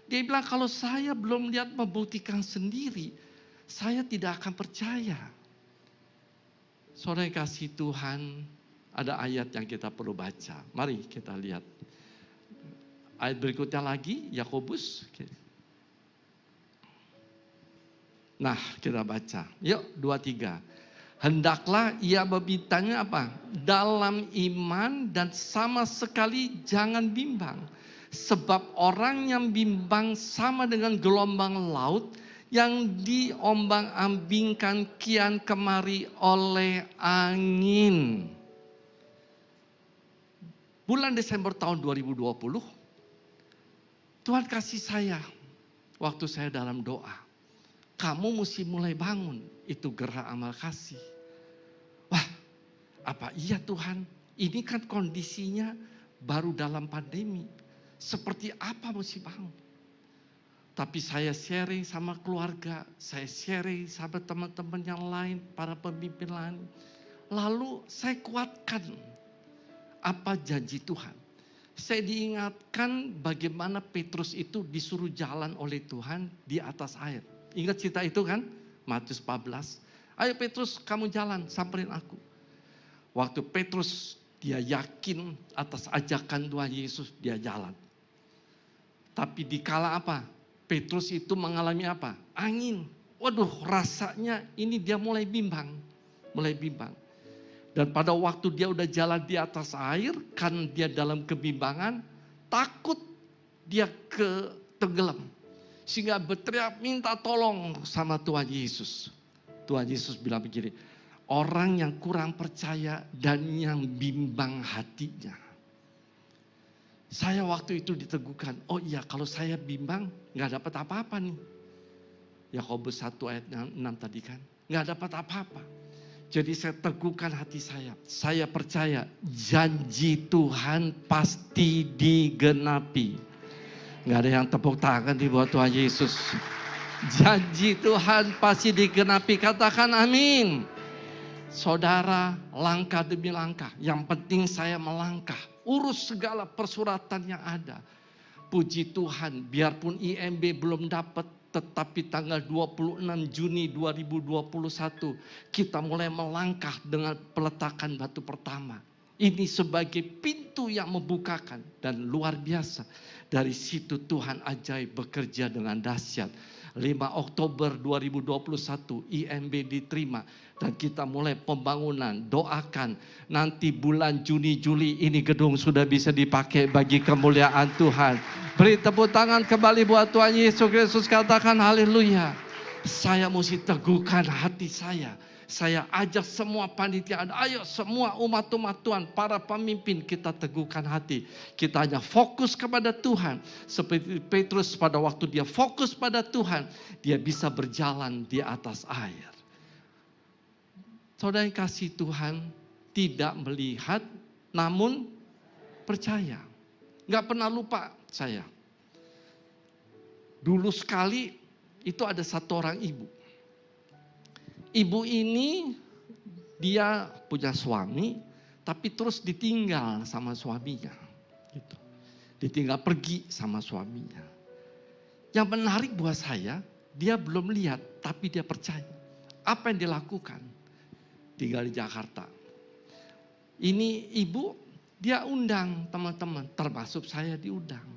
Dia bilang kalau saya belum lihat membuktikan sendiri, saya tidak akan percaya. Saudara yang kasih Tuhan, ada ayat yang kita perlu baca. Mari kita lihat. Ayat berikutnya lagi, Yakobus. Nah, kita baca. Yuk, 2-3. Hendaklah ia membintangnya apa? Dalam iman dan sama sekali jangan bimbang. Sebab orang yang bimbang sama dengan gelombang laut yang diombang-ambingkan kian kemari oleh angin. Bulan Desember tahun 2020, Tuhan kasih saya waktu saya dalam doa. Kamu mesti mulai bangun, itu gerak amal kasih. Wah, apa iya Tuhan? Ini kan kondisinya baru dalam pandemi. Seperti apa mesti bangun? Tapi saya sharing sama keluarga, saya sharing sama teman-teman yang lain, para pemimpin lain. Lalu saya kuatkan apa janji Tuhan. Saya diingatkan bagaimana Petrus itu disuruh jalan oleh Tuhan di atas air. Ingat cerita itu kan? Matius 14. Ayo Petrus kamu jalan, samperin aku. Waktu Petrus dia yakin atas ajakan Tuhan Yesus dia jalan. Tapi dikala apa? Petrus itu mengalami apa? Angin. Waduh rasanya ini dia mulai bimbang. Dan pada waktu dia udah jalan di atas air, kan dia dalam kebimbangan, takut dia tenggelam. Sehingga berteriak minta tolong sama Tuhan Yesus. Tuhan Yesus bilang begini, orang yang kurang percaya dan yang bimbang hatinya. Saya waktu itu diteguhkan, oh iya kalau saya bimbang gak dapat apa-apa nih. Yakobus 1 ayat 6 tadi kan, gak dapat apa-apa. Jadi saya teguhkan hati saya. Saya percaya janji Tuhan pasti digenapi. Gak ada yang tepuk tangan di buat Tuhan Yesus. Janji Tuhan pasti digenapi. Katakan amin. Saudara langkah demi langkah. Yang penting saya melangkah. Urus segala persuratan yang ada. Puji Tuhan, biarpun IMB belum dapat, tetapi tanggal 26 Juni 2021 kita mulai melangkah dengan peletakan batu pertama. Ini sebagai pintu yang membukakan dan luar biasa. Dari situ Tuhan ajaib bekerja dengan dahsyat. 5 Oktober 2021 IMB diterima dan kita mulai pembangunan. Doakan nanti bulan Juni Juli ini gedung sudah bisa dipakai bagi kemuliaan Tuhan. Beri tepuk tangan kembali buat Tuhan Yesus Kristus, katakan haleluya. Saya mesti teguhkan hati saya. Saya ajak semua panitia, ayo semua umat-umat Tuhan, para pemimpin, kita teguhkan hati. Kita hanya fokus kepada Tuhan. Seperti Petrus pada waktu dia fokus pada Tuhan, dia bisa berjalan di atas air. Saudara yang kasih Tuhan, tidak melihat namun percaya. Gak pernah lupa saya. Dulu sekali itu ada satu orang ibu. Ibu ini dia punya suami, tapi terus ditinggal sama suaminya. Gitu. Ditinggal pergi sama suaminya. Yang menarik buat saya, dia belum lihat, tapi dia percaya. Apa yang dilakukan? Tinggal di Jakarta. Ini ibu, dia undang teman-teman, termasuk saya diundang.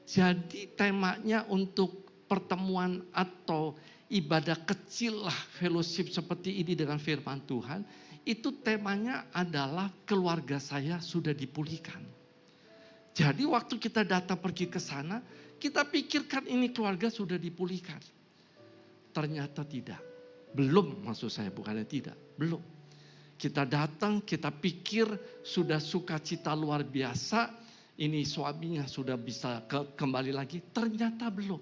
Jadi temanya untuk pertemuan atau ibadah kecil lah, fellowship seperti ini dengan firman Tuhan, itu temanya adalah keluarga saya sudah dipulihkan. Jadi waktu kita datang pergi ke sana, kita pikirkan ini keluarga sudah dipulihkan. Ternyata tidak. Belum, maksud saya, bukannya tidak, belum. Kita datang, kita pikir sudah sukacita luar biasa, ini suaminya sudah bisa kembali lagi, ternyata belum.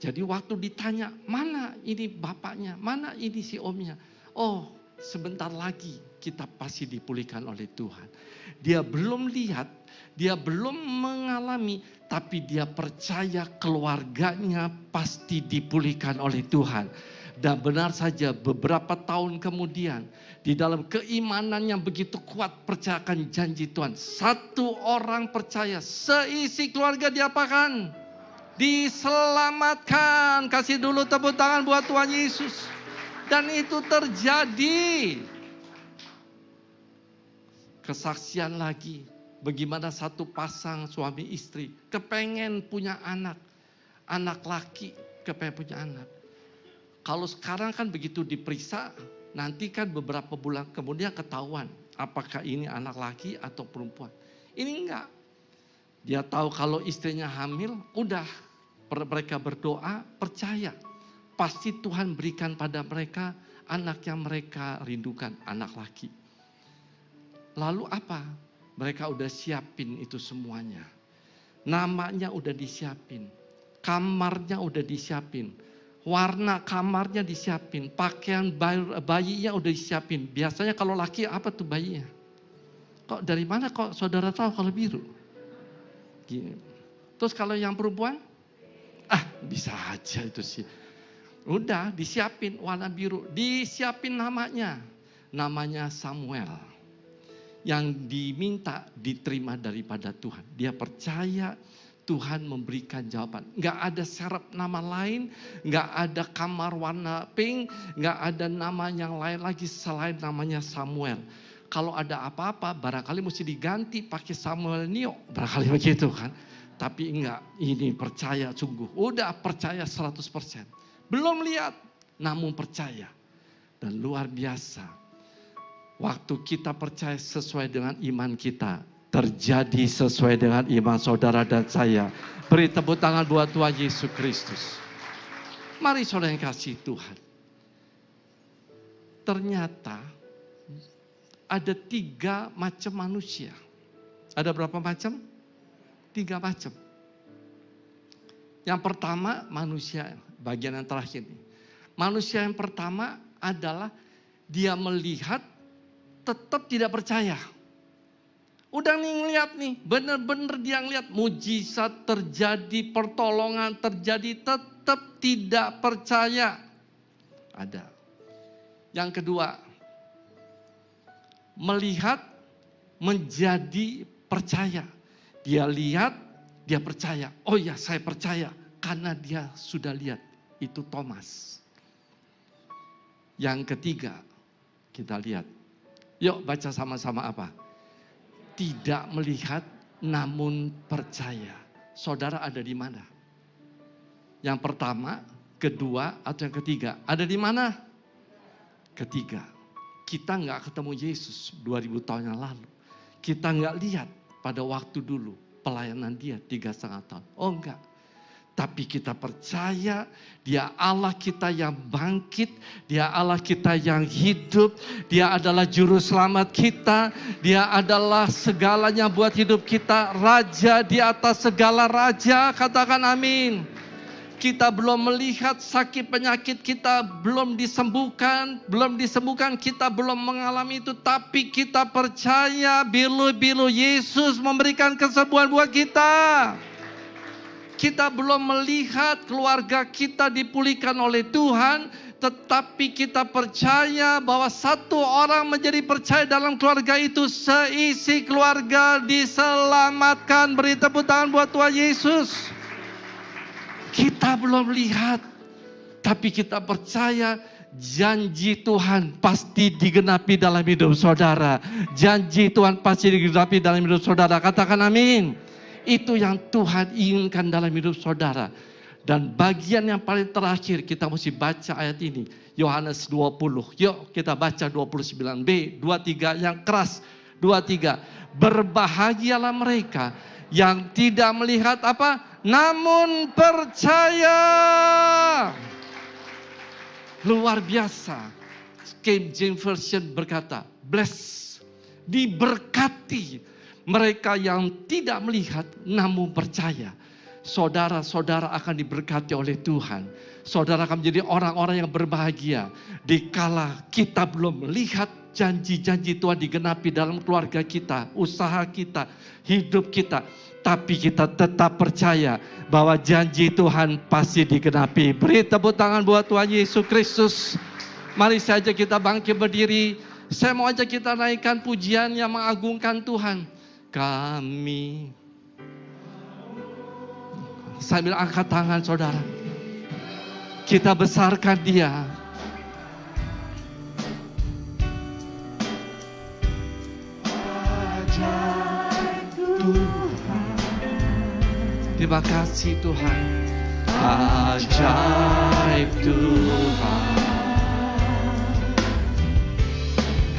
Jadi waktu ditanya, mana ini bapaknya, mana ini si omnya. Oh, sebentar lagi kita pasti dipulihkan oleh Tuhan. Dia belum lihat, dia belum mengalami, tapi dia percaya keluarganya pasti dipulihkan oleh Tuhan. Dan benar saja beberapa tahun kemudian, di dalam keimanan yang begitu kuat percayakan janji Tuhan. Satu orang percaya, seisi keluarga diapakan? Diselamatkan. Kasih dulu tepuk tangan buat Tuhan Yesus. Dan itu terjadi. Kesaksian lagi. Bagaimana satu pasang suami istri kepengen punya anak. Anak laki kepengen punya anak. Kalau sekarang kan begitu diperiksa, nanti kan beberapa bulan kemudian ketahuan. Apakah ini anak laki atau perempuan. Ini enggak. Dia tahu kalau istrinya hamil, udah mereka berdoa, percaya. Pasti Tuhan berikan pada mereka anak yang mereka rindukan, anak laki. Lalu apa? Mereka udah siapin itu semuanya. Namanya udah disiapin. Kamarnya udah disiapin. Warna kamarnya disiapin. Pakaian bayinya udah disiapin. Biasanya kalau laki apa tuh bayinya? Kok dari mana kok saudara tahu kalau biru? Gini. Terus kalau yang perempuan? Bisa aja itu sih. Udah disiapin warna biru. Disiapin namanya. Namanya Samuel. Yang diminta diterima daripada Tuhan. Dia percaya Tuhan memberikan jawaban. Gak ada serep nama lain. Gak ada kamar warna pink. Gak ada nama yang lain lagi selain namanya Samuel. Kalau ada apa-apa barangkali mesti diganti pakai Samuel Nio. Barangkali begitu kan. Tapi enggak, ini percaya sungguh. Udah percaya 100%. Belum lihat, namun percaya. Dan luar biasa. Waktu kita percaya sesuai dengan iman kita, terjadi sesuai dengan iman saudara dan saya. Beri tepuk tangan buat Tuhan Yesus Kristus. Mari saudara yang kasih Tuhan. Ternyata ada 3 macam manusia. Ada berapa macam? 3 macam. Yang pertama manusia, bagian yang terakhir nih. Manusia yang pertama adalah dia melihat tetap tidak percaya. Udah nih ngeliat nih, bener-bener dia ngeliat mujizat terjadi, pertolongan terjadi, tetap tidak percaya. Ada. Yang kedua, melihat menjadi percaya. Dia lihat, dia percaya. Oh ya, saya percaya karena dia sudah lihat. Itu Thomas. Yang ketiga, kita lihat. Yuk baca sama-sama apa? Tidak melihat namun percaya. Saudara ada di mana? Yang pertama, kedua, atau yang ketiga? Ada di mana? Ketiga. Kita nggak ketemu Yesus 2000 tahun yang lalu. Kita nggak lihat pada waktu dulu pelayanan dia 3,5 tahun. Oh enggak. Tapi kita percaya dia Allah kita yang bangkit, dia Allah kita yang hidup, dia adalah juru selamat kita, dia adalah segalanya buat hidup kita, raja di atas segala raja, katakan amin. Kita belum melihat sakit penyakit kita belum disembuhkan, kita belum mengalami itu, tapi kita percaya bilu-bilu Yesus memberikan kesembuhan buat kita. Kita belum melihat keluarga kita dipulihkan oleh Tuhan, tetapi kita percaya bahwa satu orang menjadi percaya dalam keluarga itu, seisi keluarga diselamatkan. Beri tepuk tangan buat Tuhan Yesus. Kita belum lihat, tapi kita percaya janji Tuhan pasti digenapi dalam hidup saudara. Janji Tuhan pasti digenapi dalam hidup saudara. Katakan amin. Itu yang Tuhan inginkan dalam hidup saudara. Dan bagian yang paling terakhir kita mesti baca ayat ini. Yohanes 20. Yuk kita baca 29b. 23 yang keras. 23. Berbahagialah mereka yang tidak melihat apa? Namun percaya. Luar biasa. King James Version berkata, bless, diberkati mereka yang tidak melihat namun percaya. Saudara-saudara akan diberkati oleh Tuhan. Saudara akan menjadi orang-orang yang berbahagia. Dikala kita belum melihat janji-janji Tuhan digenapi dalam keluarga kita, usaha kita, hidup kita. Tapi kita tetap percaya bahwa janji Tuhan pasti digenapi. Beri tepuk tangan buat Tuhan Yesus Kristus. Mari saja kita bangkit berdiri. Saya mau ajak kita naikkan pujian yang mengagungkan Tuhan. Kami, sambil angkat tangan saudara, kita besarkan dia. Terima kasih Tuhan. Ajaib Tuhan.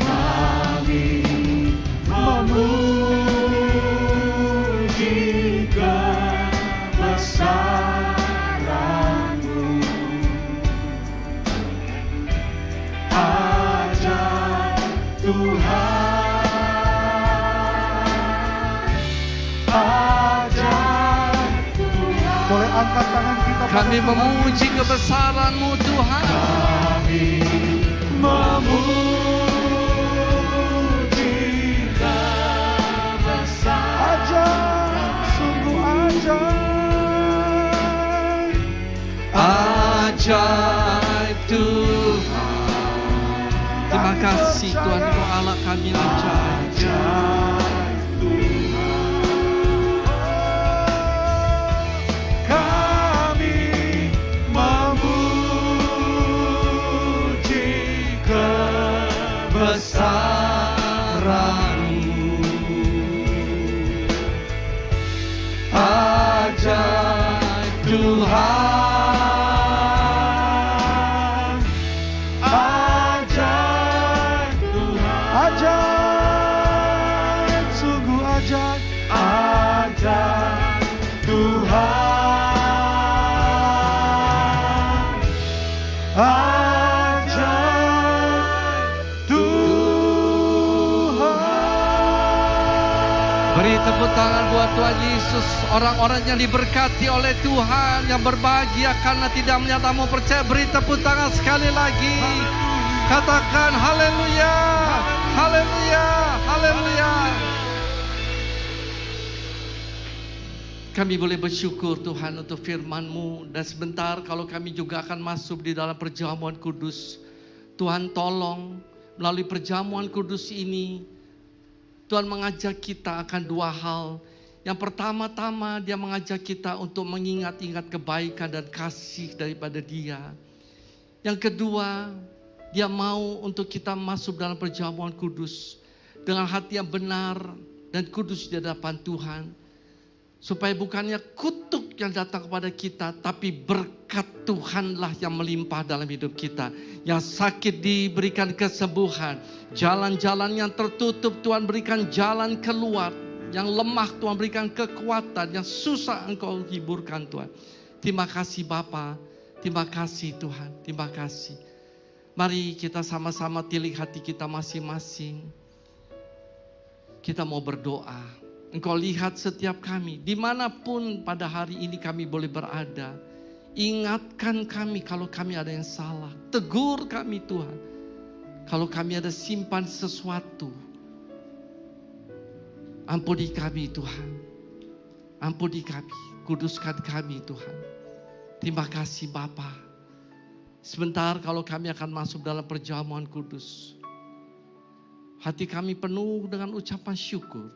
Kami memuji kebesaran-Mu. Ajaib Tuhan. Boleh angkat tangan kita. Kami memuji kebesaran-Mu Tuhan. Kami memuji kebesaran. Ajaib, sungguh ajaib. Ajaib Tuhan. Terima kasih Tuhan, Engkau Allah kami ajaib. Kebesaran-Mu, ajaib Tuhan, ajaib Tuhan, Ajaib, sungguh ajaib. ajaib Tuhan, beri tepuk tangan buat Tuhan Yesus. Orang-orang yang diberkati oleh Tuhan, yang berbahagia karena tidak menyatamu percaya, beri tepuk tangan sekali lagi. Katakan haleluya, haleluya, haleluya. Kami boleh bersyukur Tuhan untuk firman-Mu. Dan sebentar kalau kami juga akan masuk di dalam perjamuan kudus. Tuhan tolong melalui perjamuan kudus ini, Tuhan mengajak kita akan dua hal. Yang pertama-tama dia mengajak kita untuk mengingat-ingat kebaikan dan kasih daripada Dia. Yang kedua, Dia mau untuk kita masuk dalam perjamuan kudus dengan hati yang benar dan kudus di hadapan Tuhan. Supaya bukannya kutuk yang datang kepada kita, tapi berkat Tuhanlah yang melimpah dalam hidup kita. Yang sakit diberikan kesembuhan, jalan-jalan yang tertutup Tuhan berikan jalan keluar, yang lemah Tuhan berikan kekuatan, yang susah Engkau hiburkan Tuhan. Terima kasih Bapa, terima kasih Tuhan, terima kasih. Mari kita sama-sama tilik hati kita masing-masing. Kita mau berdoa. Engkau lihat setiap kami, dimanapun pada hari ini kami boleh berada. Ingatkan kami kalau kami ada yang salah. Tegur kami Tuhan. Kalau kami ada simpan sesuatu. Ampuni kami Tuhan. Ampuni kami. Kuduskan kami Tuhan. Terima kasih Bapa. Sebentar kalau kami akan masuk dalam perjamuan kudus. Hati kami penuh dengan ucapan syukur.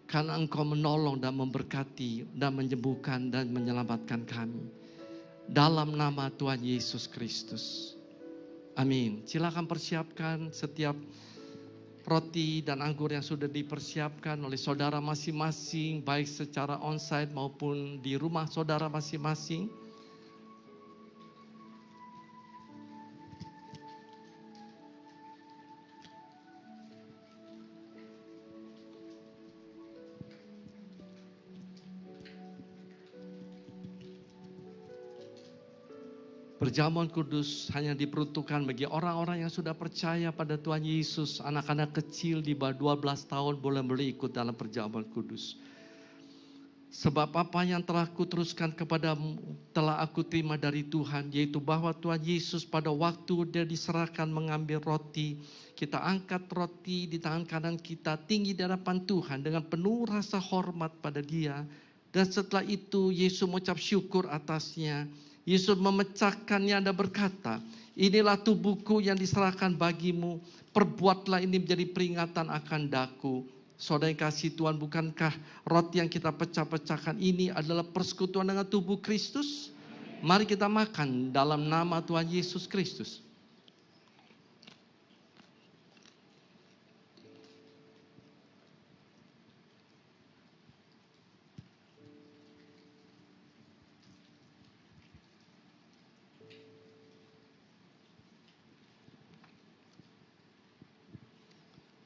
Karena Engkau menolong dan memberkati dan menyembuhkan dan menyelamatkan kami. Dalam nama Tuhan Yesus Kristus. Amin. Silakan persiapkan setiap roti dan anggur yang sudah dipersiapkan oleh saudara masing-masing. Baik secara onsite maupun di rumah saudara masing-masing. Perjamuan kudus hanya diperuntukkan bagi orang-orang yang sudah percaya pada Tuhan Yesus. Anak-anak kecil di bawah 12 tahun boleh ikut dalam perjamuan kudus. Sebab apa yang telah kuteruskan kepadamu telah aku terima dari Tuhan. Yaitu bahwa Tuhan Yesus pada waktu Dia diserahkan mengambil roti. Kita angkat roti di tangan kanan kita tinggi di hadapan Tuhan dengan penuh rasa hormat pada Dia. Dan setelah itu Yesus mengucap syukur atasnya. Yesus memecahkannya dan berkata, inilah tubuhku yang diserahkan bagimu, perbuatlah ini menjadi peringatan akan daku. Saudara yang kasih Tuhan, bukankah roti yang kita pecah-pecahkan ini adalah persekutuan dengan tubuh Kristus? Mari kita makan dalam nama Tuhan Yesus Kristus.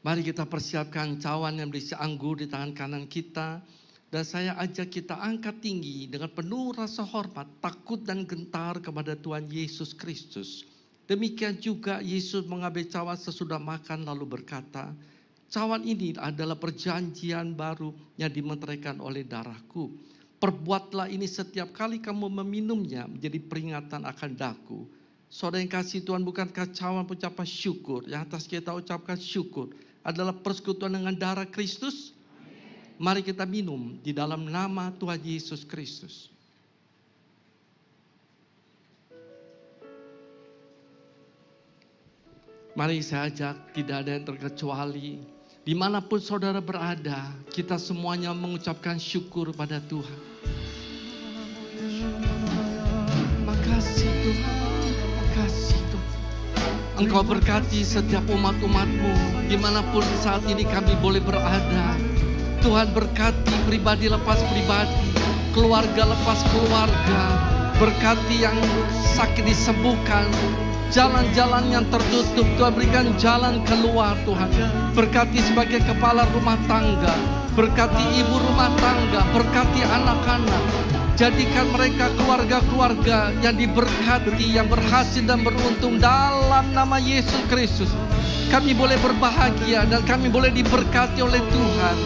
Mari kita persiapkan cawan yang berisi anggur di tangan kanan kita. Dan saya ajak kita angkat tinggi dengan penuh rasa hormat, takut dan gentar kepada Tuhan Yesus Kristus. Demikian juga Yesus mengambil cawan sesudah makan lalu berkata, cawan ini adalah perjanjian baru yang dimeteraikan oleh darahku. Perbuatlah ini setiap kali kamu meminumnya menjadi peringatan akan daku. Saudara yang kasih Tuhan, bukankah cawan ucapan syukur? Yang atas kita ucapkan syukur adalah persekutuan dengan darah Kristus. Mari kita minum di dalam nama Tuhan Yesus Kristus. Mari saya ajak, tidak ada yang terkecuali. Dimanapun saudara berada, kita semuanya mengucapkan syukur pada Tuhan. Makasih Tuhan, makasih Tuhan. Engkau berkati setiap umat-umatmu, dimanapun saat ini kami boleh berada. Tuhan berkati pribadi lepas pribadi, keluarga lepas keluarga. Berkati yang sakit disembuhkan, jalan-jalan yang tertutup Tuhan berikan jalan keluar Tuhan. Berkati sebagai kepala rumah tangga, berkati ibu rumah tangga, berkati anak-anak. Jadikan mereka keluarga-keluarga yang diberkati, yang berhasil dan beruntung dalam nama Yesus Kristus. Kami boleh berbahagia dan kami boleh diberkati oleh Tuhan.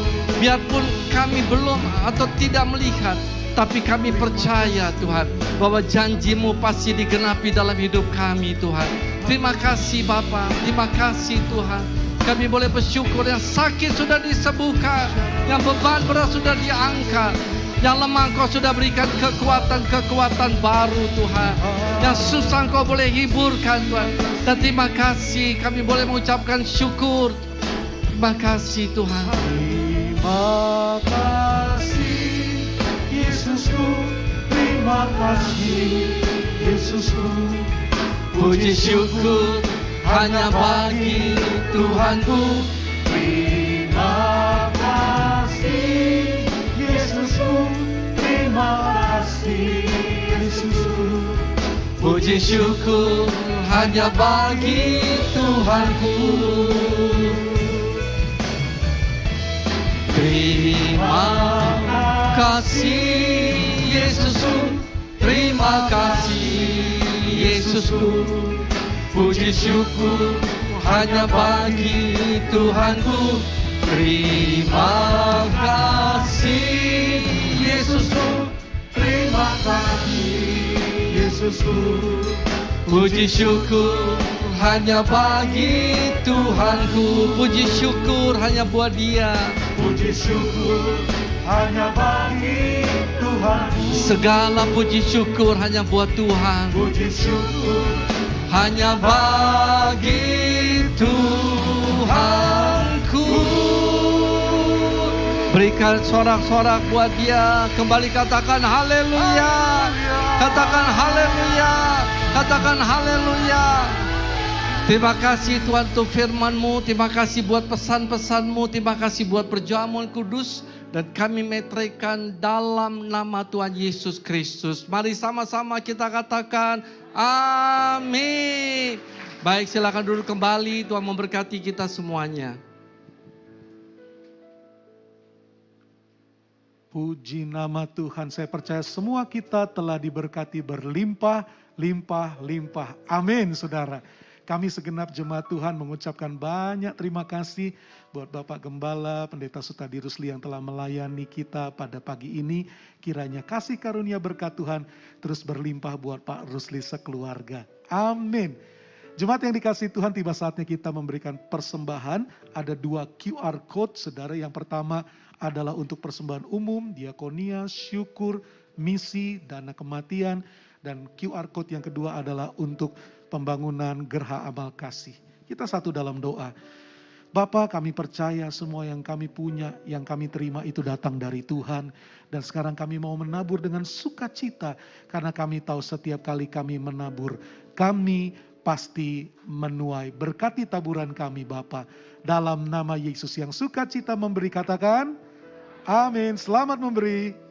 Biarpun kami belum atau tidak melihat, tapi kami percaya Tuhan bahwa janji-Mu pasti digenapi dalam hidup kami Tuhan. Terima kasih Bapa, terima kasih Tuhan. Kami boleh bersyukur yang sakit sudah disembuhkan, yang beban berat sudah diangkat. Yang lemah Engkau sudah berikan kekuatan-kekuatan baru Tuhan. Yang susah Engkau boleh hiburkan Tuhan. Dan terima kasih kami boleh mengucapkan syukur. Terima kasih Tuhan. Terima kasih Yesusku, terima kasih Yesusku. Puji syukur hanya bagi Tuhanku. Terima kasih Yesusku, terima kasih Yesusku. Puji syukur hanya bagi Tuhanku. Terima kasih Yesusku, terima kasih Yesusku. Puji syukur hanya bagi Tuhanku. Terima kasih Yesusku, terima kasih Yesusku. Puji syukur hanya bagi Tuhanku. Puji syukur hanya buat Dia. Puji syukur hanya bagi Tuhanku. Segala puji syukur hanya buat Tuhan. Puji syukur hanya bagi Tuhanku. Berikan sorak-sorak buat Dia. Kembali katakan haleluya. Katakan haleluya. Katakan haleluya. Terima kasih Tuhan untuk firman-Mu. Terima kasih buat pesan-pesan-Mu. Terima kasih buat perjamuan kudus. Dan kami meteraikan dalam nama Tuhan Yesus Kristus. Mari sama-sama kita katakan amin. Baik, silakan duduk kembali. Tuhan memberkati kita semuanya. Puji nama Tuhan. Saya percaya semua kita telah diberkati berlimpah, limpah, limpah. Amin, saudara. Kami segenap jemaat Tuhan mengucapkan banyak terima kasih buat Bapak Gembala, Pendeta Sutadi Rusli yang telah melayani kita pada pagi ini. Kiranya kasih karunia berkat Tuhan terus berlimpah buat Pak Rusli sekeluarga. Amin. Jemaat yang dikasihi Tuhan, tiba saatnya kita memberikan persembahan. Ada 2 QR Code, saudara. Yang pertama adalah untuk persembahan umum, diakonia, syukur, misi, dana kematian. Dan QR Code yang kedua adalah untuk pembangunan Gerha Amal Kasih. Kita satu dalam doa. Bapa, kami percaya semua yang kami punya, yang kami terima itu datang dari Tuhan. Dan sekarang kami mau menabur dengan sukacita. Karena kami tahu setiap kali kami menabur, kami pasti menuai. Berkati taburan kami Bapa. Dalam nama Yesus yang sukacita memberi, katakan amin. Selamat memberi.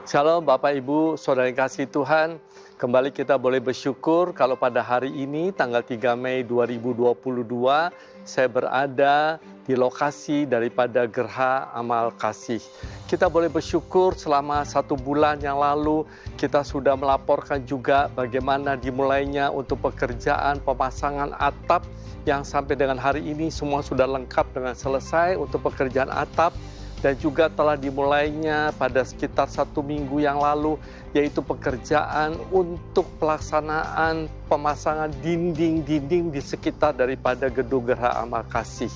Shalom Bapak Ibu, Saudara yang kasih Tuhan. Kembali kita boleh bersyukur kalau pada hari ini tanggal 3 Mei 2022 saya berada di lokasi daripada Gerha Amal Kasih. Kita boleh bersyukur selama 1 bulan yang lalu kita sudah melaporkan juga bagaimana dimulainya untuk pekerjaan pemasangan atap yang sampai dengan hari ini semua sudah lengkap dengan selesai untuk pekerjaan atap. Dan juga telah dimulainya pada sekitar 1 minggu yang lalu, yaitu pekerjaan untuk pelaksanaan pemasangan dinding-dinding di sekitar daripada gedung Gerha Amal Kasih.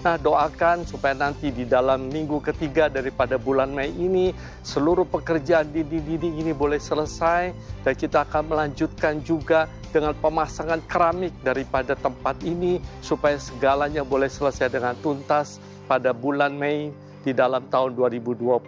Nah, doakan supaya nanti di dalam minggu ketiga daripada bulan Mei ini, seluruh pekerjaan di dinding ini boleh selesai, dan kita akan melanjutkan juga dengan pemasangan keramik daripada tempat ini, supaya segalanya boleh selesai dengan tuntas pada bulan Mei di dalam tahun 2022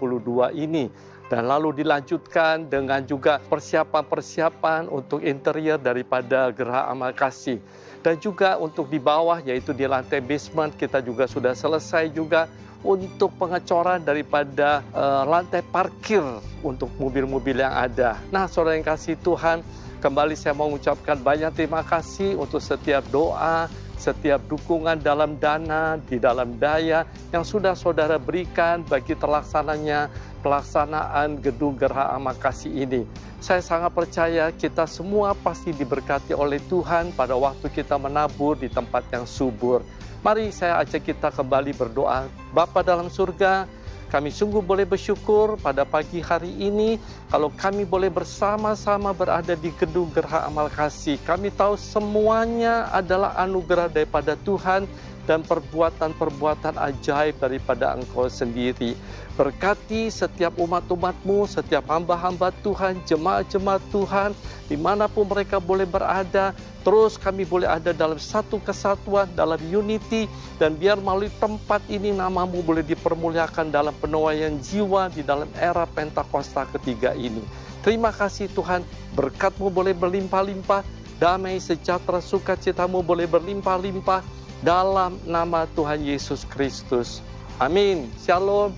ini. Dan lalu dilanjutkan dengan juga persiapan-persiapan untuk interior daripada Geraha Amal Kasih. Dan juga untuk di bawah, yaitu di lantai basement, kita juga sudah selesai juga untuk pengecoran daripada lantai parkir untuk mobil-mobil yang ada. Nah, saudara yang kasih Tuhan, kembali saya mau mengucapkan banyak terima kasih untuk setiap doa, setiap dukungan dalam dana, di dalam daya yang sudah saudara berikan bagi pelaksanaan gedung Geraha Amal Kasih ini. Saya sangat percaya kita semua pasti diberkati oleh Tuhan pada waktu kita menabur di tempat yang subur. Mari saya ajak kita kembali berdoa. Bapa dalam surga, kami sungguh boleh bersyukur pada pagi hari ini kalau kami boleh bersama-sama berada di gedung Geraha Amal Kasih. Kami tahu semuanya adalah anugerah daripada Tuhan dan perbuatan-perbuatan ajaib daripada Engkau sendiri. Berkati setiap umat-umat-Mu, setiap hamba-hamba Tuhan, jemaat-jemaat Tuhan, dimanapun mereka boleh berada. Terus kami boleh ada dalam satu kesatuan, dalam unity, dan biar melalui tempat ini nama-Mu boleh dipermuliakan dalam penuaian jiwa di dalam era Pentakosta ketiga ini. Terima kasih Tuhan, berkat-Mu boleh berlimpah-limpah, damai, sejahtera, sukacita-Mu boleh berlimpah-limpah, dalam nama Tuhan Yesus Kristus. Amin. Shalom.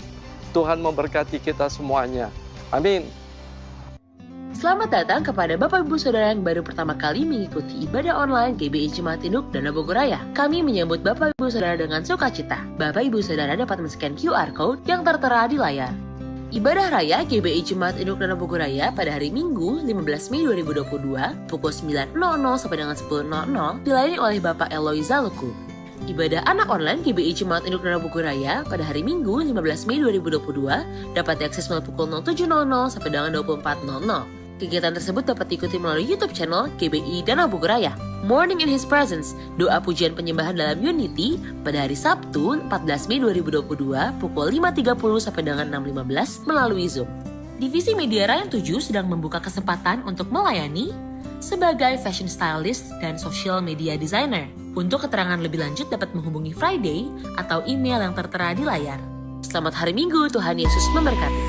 Tuhan memberkati kita semuanya. Amin. Selamat datang kepada Bapak Ibu Saudara yang baru pertama kali mengikuti ibadah online GBI Jemaat Induk Dana Bogoraya. Kami menyambut Bapak Ibu Saudara dengan sukacita. Bapak Ibu Saudara dapat men-scan QR Code yang tertera di layar. Ibadah Raya GBI Jemaat Induk Dana Bogoraya pada hari Minggu 15 Mei 2022 pukul 9.00 sampai dengan 10.00 dilayani oleh Bapak Eloy Zaluku. Ibadah anak online GBI Jemaat Induk Dana Bogoraya pada hari Minggu 15 Mei 2022 dapat diakses mulai pukul 07.00 sampai dengan 24.00. Kegiatan tersebut dapat diikuti melalui YouTube channel GBI Dana Bogoraya. Morning in His Presence, doa pujian penyembahan dalam Unity pada hari Sabtu 14 Mei 2022 pukul 5.30 sampai dengan 6.15 melalui Zoom. Divisi Media Rayon 7 sedang membuka kesempatan untuk melayani sebagai fashion stylist dan social media designer. Untuk keterangan lebih lanjut dapat menghubungi Friday atau email yang tertera di layar. Selamat hari Minggu, Tuhan Yesus memberkati.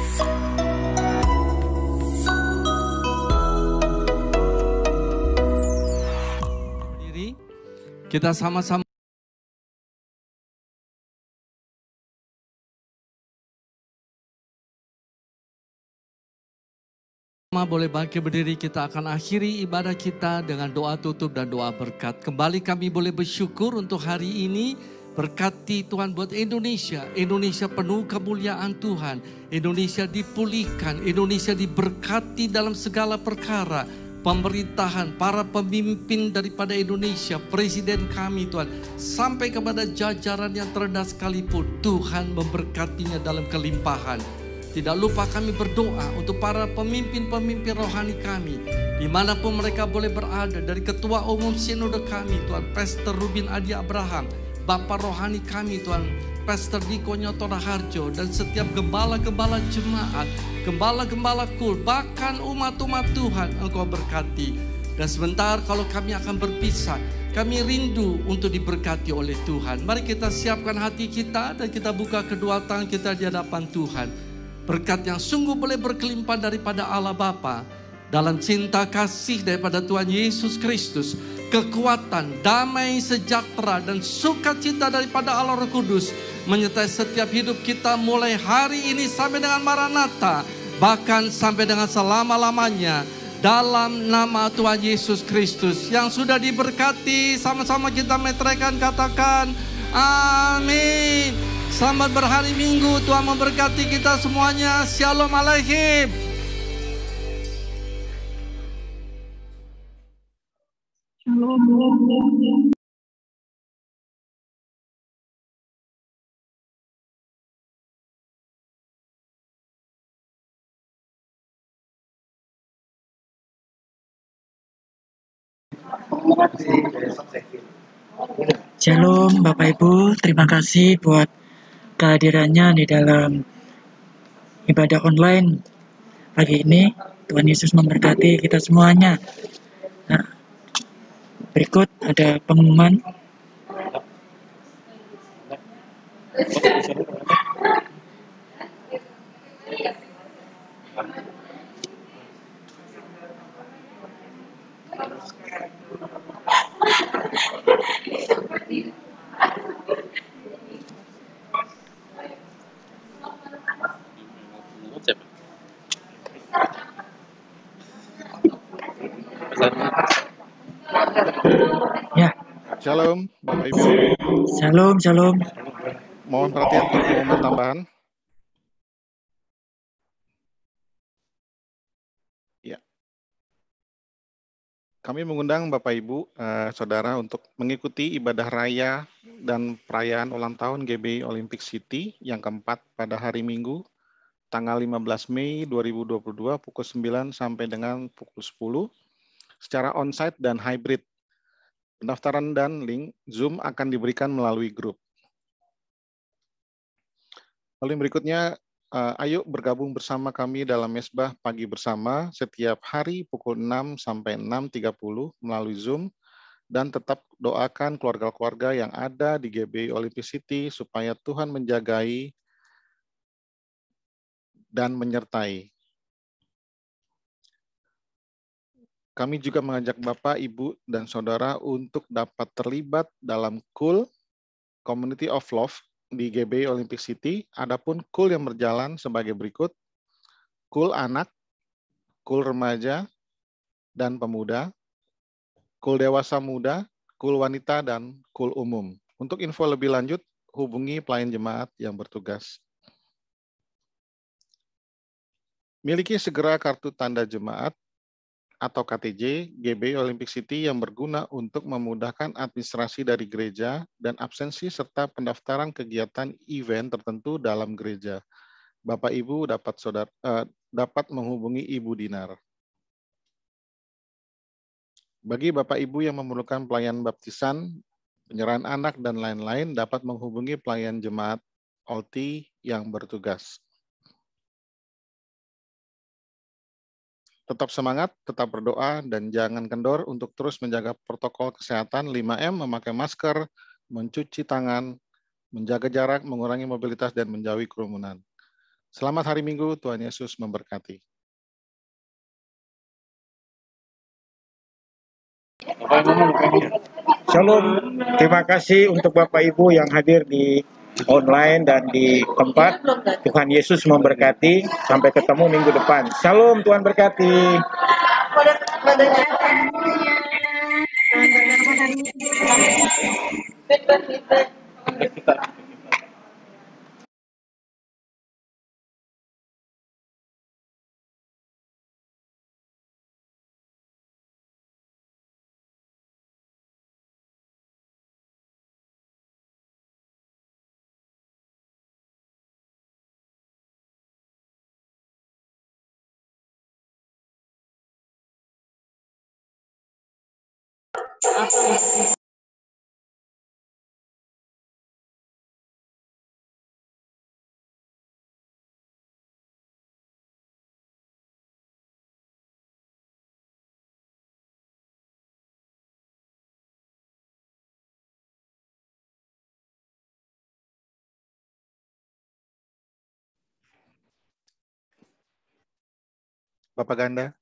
Kita sama-sama boleh bangkit berdiri, kita akan akhiri ibadah kita dengan doa tutup dan doa berkat. Kembali kami boleh bersyukur untuk hari ini. Berkati Tuhan buat Indonesia. Indonesia penuh kemuliaan Tuhan. Indonesia dipulihkan. Indonesia diberkati dalam segala perkara. Pemerintahan, para pemimpin daripada Indonesia, presiden kami Tuhan, sampai kepada jajaran yang terendah sekalipun, Tuhan memberkatinya dalam kelimpahan. Tidak lupa kami berdoa untuk para pemimpin-pemimpin rohani kami, dimanapun mereka boleh berada, dari Ketua Umum Sinode kami Tuhan, Pastor Rubin Adi Abraham, Bapak rohani kami Tuhan, Pastor Diko Nyoto Raharjo, dan setiap gembala-gembala jemaat, gembala-gembala kul, bahkan umat-umat Tuhan, Engkau berkati. Dan sebentar kalau kami akan berpisah, kami rindu untuk diberkati oleh Tuhan. Mari kita siapkan hati kita dan kita buka kedua tangan kita di hadapan Tuhan. Berkat yang sungguh boleh berkelimpah daripada Allah Bapa, dalam cinta kasih daripada Tuhan Yesus Kristus, kekuatan, damai, sejahtera, dan sukacita daripada Allah Roh Kudus menyertai setiap hidup kita mulai hari ini sampai dengan Maranatha, bahkan sampai dengan selama-lamanya, dalam nama Tuhan Yesus Kristus yang sudah diberkati. Sama-sama kita meteraikan, katakan amin. Selamat berhari Minggu, Tuhan memberkati kita semuanya. Shalom Aleichem. Shalom. Sí, Shalom Bapak Ibu, terima kasih buat kehadirannya di dalam ibadah online pagi ini. Tuhan Yesus memberkati kita semuanya. Nah, berikut ada pengumuman. Ya, Shalom, Bapak Ibu. shalom. Mohon perhatian untuk pengumuman tambahan. Ya. Kami mengundang Bapak Ibu, Saudara untuk mengikuti ibadah raya dan perayaan ulang tahun GBI Olympic City yang keempat pada hari Minggu, tanggal 15 Mei 2022 pukul 9 sampai dengan pukul 10 secara onsite dan hybrid. Pendaftaran dan link Zoom akan diberikan melalui grup. Lalu yang berikutnya, ayo bergabung bersama kami dalam mesbah pagi bersama setiap hari pukul 6 sampai 6.30 melalui Zoom, dan tetap doakan keluarga-keluarga yang ada di GBI Olympic City supaya Tuhan menjagai dan menyertai. Kami juga mengajak Bapak, Ibu, dan Saudara untuk dapat terlibat dalam KUL, Community of Love, di GBI Olympic City. Adapun KUL yang berjalan sebagai berikut: KUL anak, KUL remaja dan pemuda, KUL dewasa muda, KUL wanita, dan KUL umum. Untuk info lebih lanjut, hubungi pelayan jemaat yang bertugas. Miliki segera kartu tanda jemaat atau KTJ GBI Olympic City yang berguna untuk memudahkan administrasi dari gereja dan absensi serta pendaftaran kegiatan event tertentu dalam gereja. Bapak Ibu dapat menghubungi Ibu Dinar. Bagi Bapak Ibu yang memerlukan pelayanan baptisan, penyerahan anak, dan lain-lain, dapat menghubungi pelayan jemaat OLT yang bertugas. Tetap semangat, tetap berdoa, dan jangan kendor untuk terus menjaga protokol kesehatan 5M, memakai masker, mencuci tangan, menjaga jarak, mengurangi mobilitas, dan menjauhi kerumunan. Selamat hari Minggu, Tuhan Yesus memberkati. Shalom, terima kasih untuk Bapak Ibu yang hadir di online dan di tempat. Tuhan Yesus memberkati. Sampai ketemu minggu depan. Shalom, Tuhan berkati. Bapak Ganda.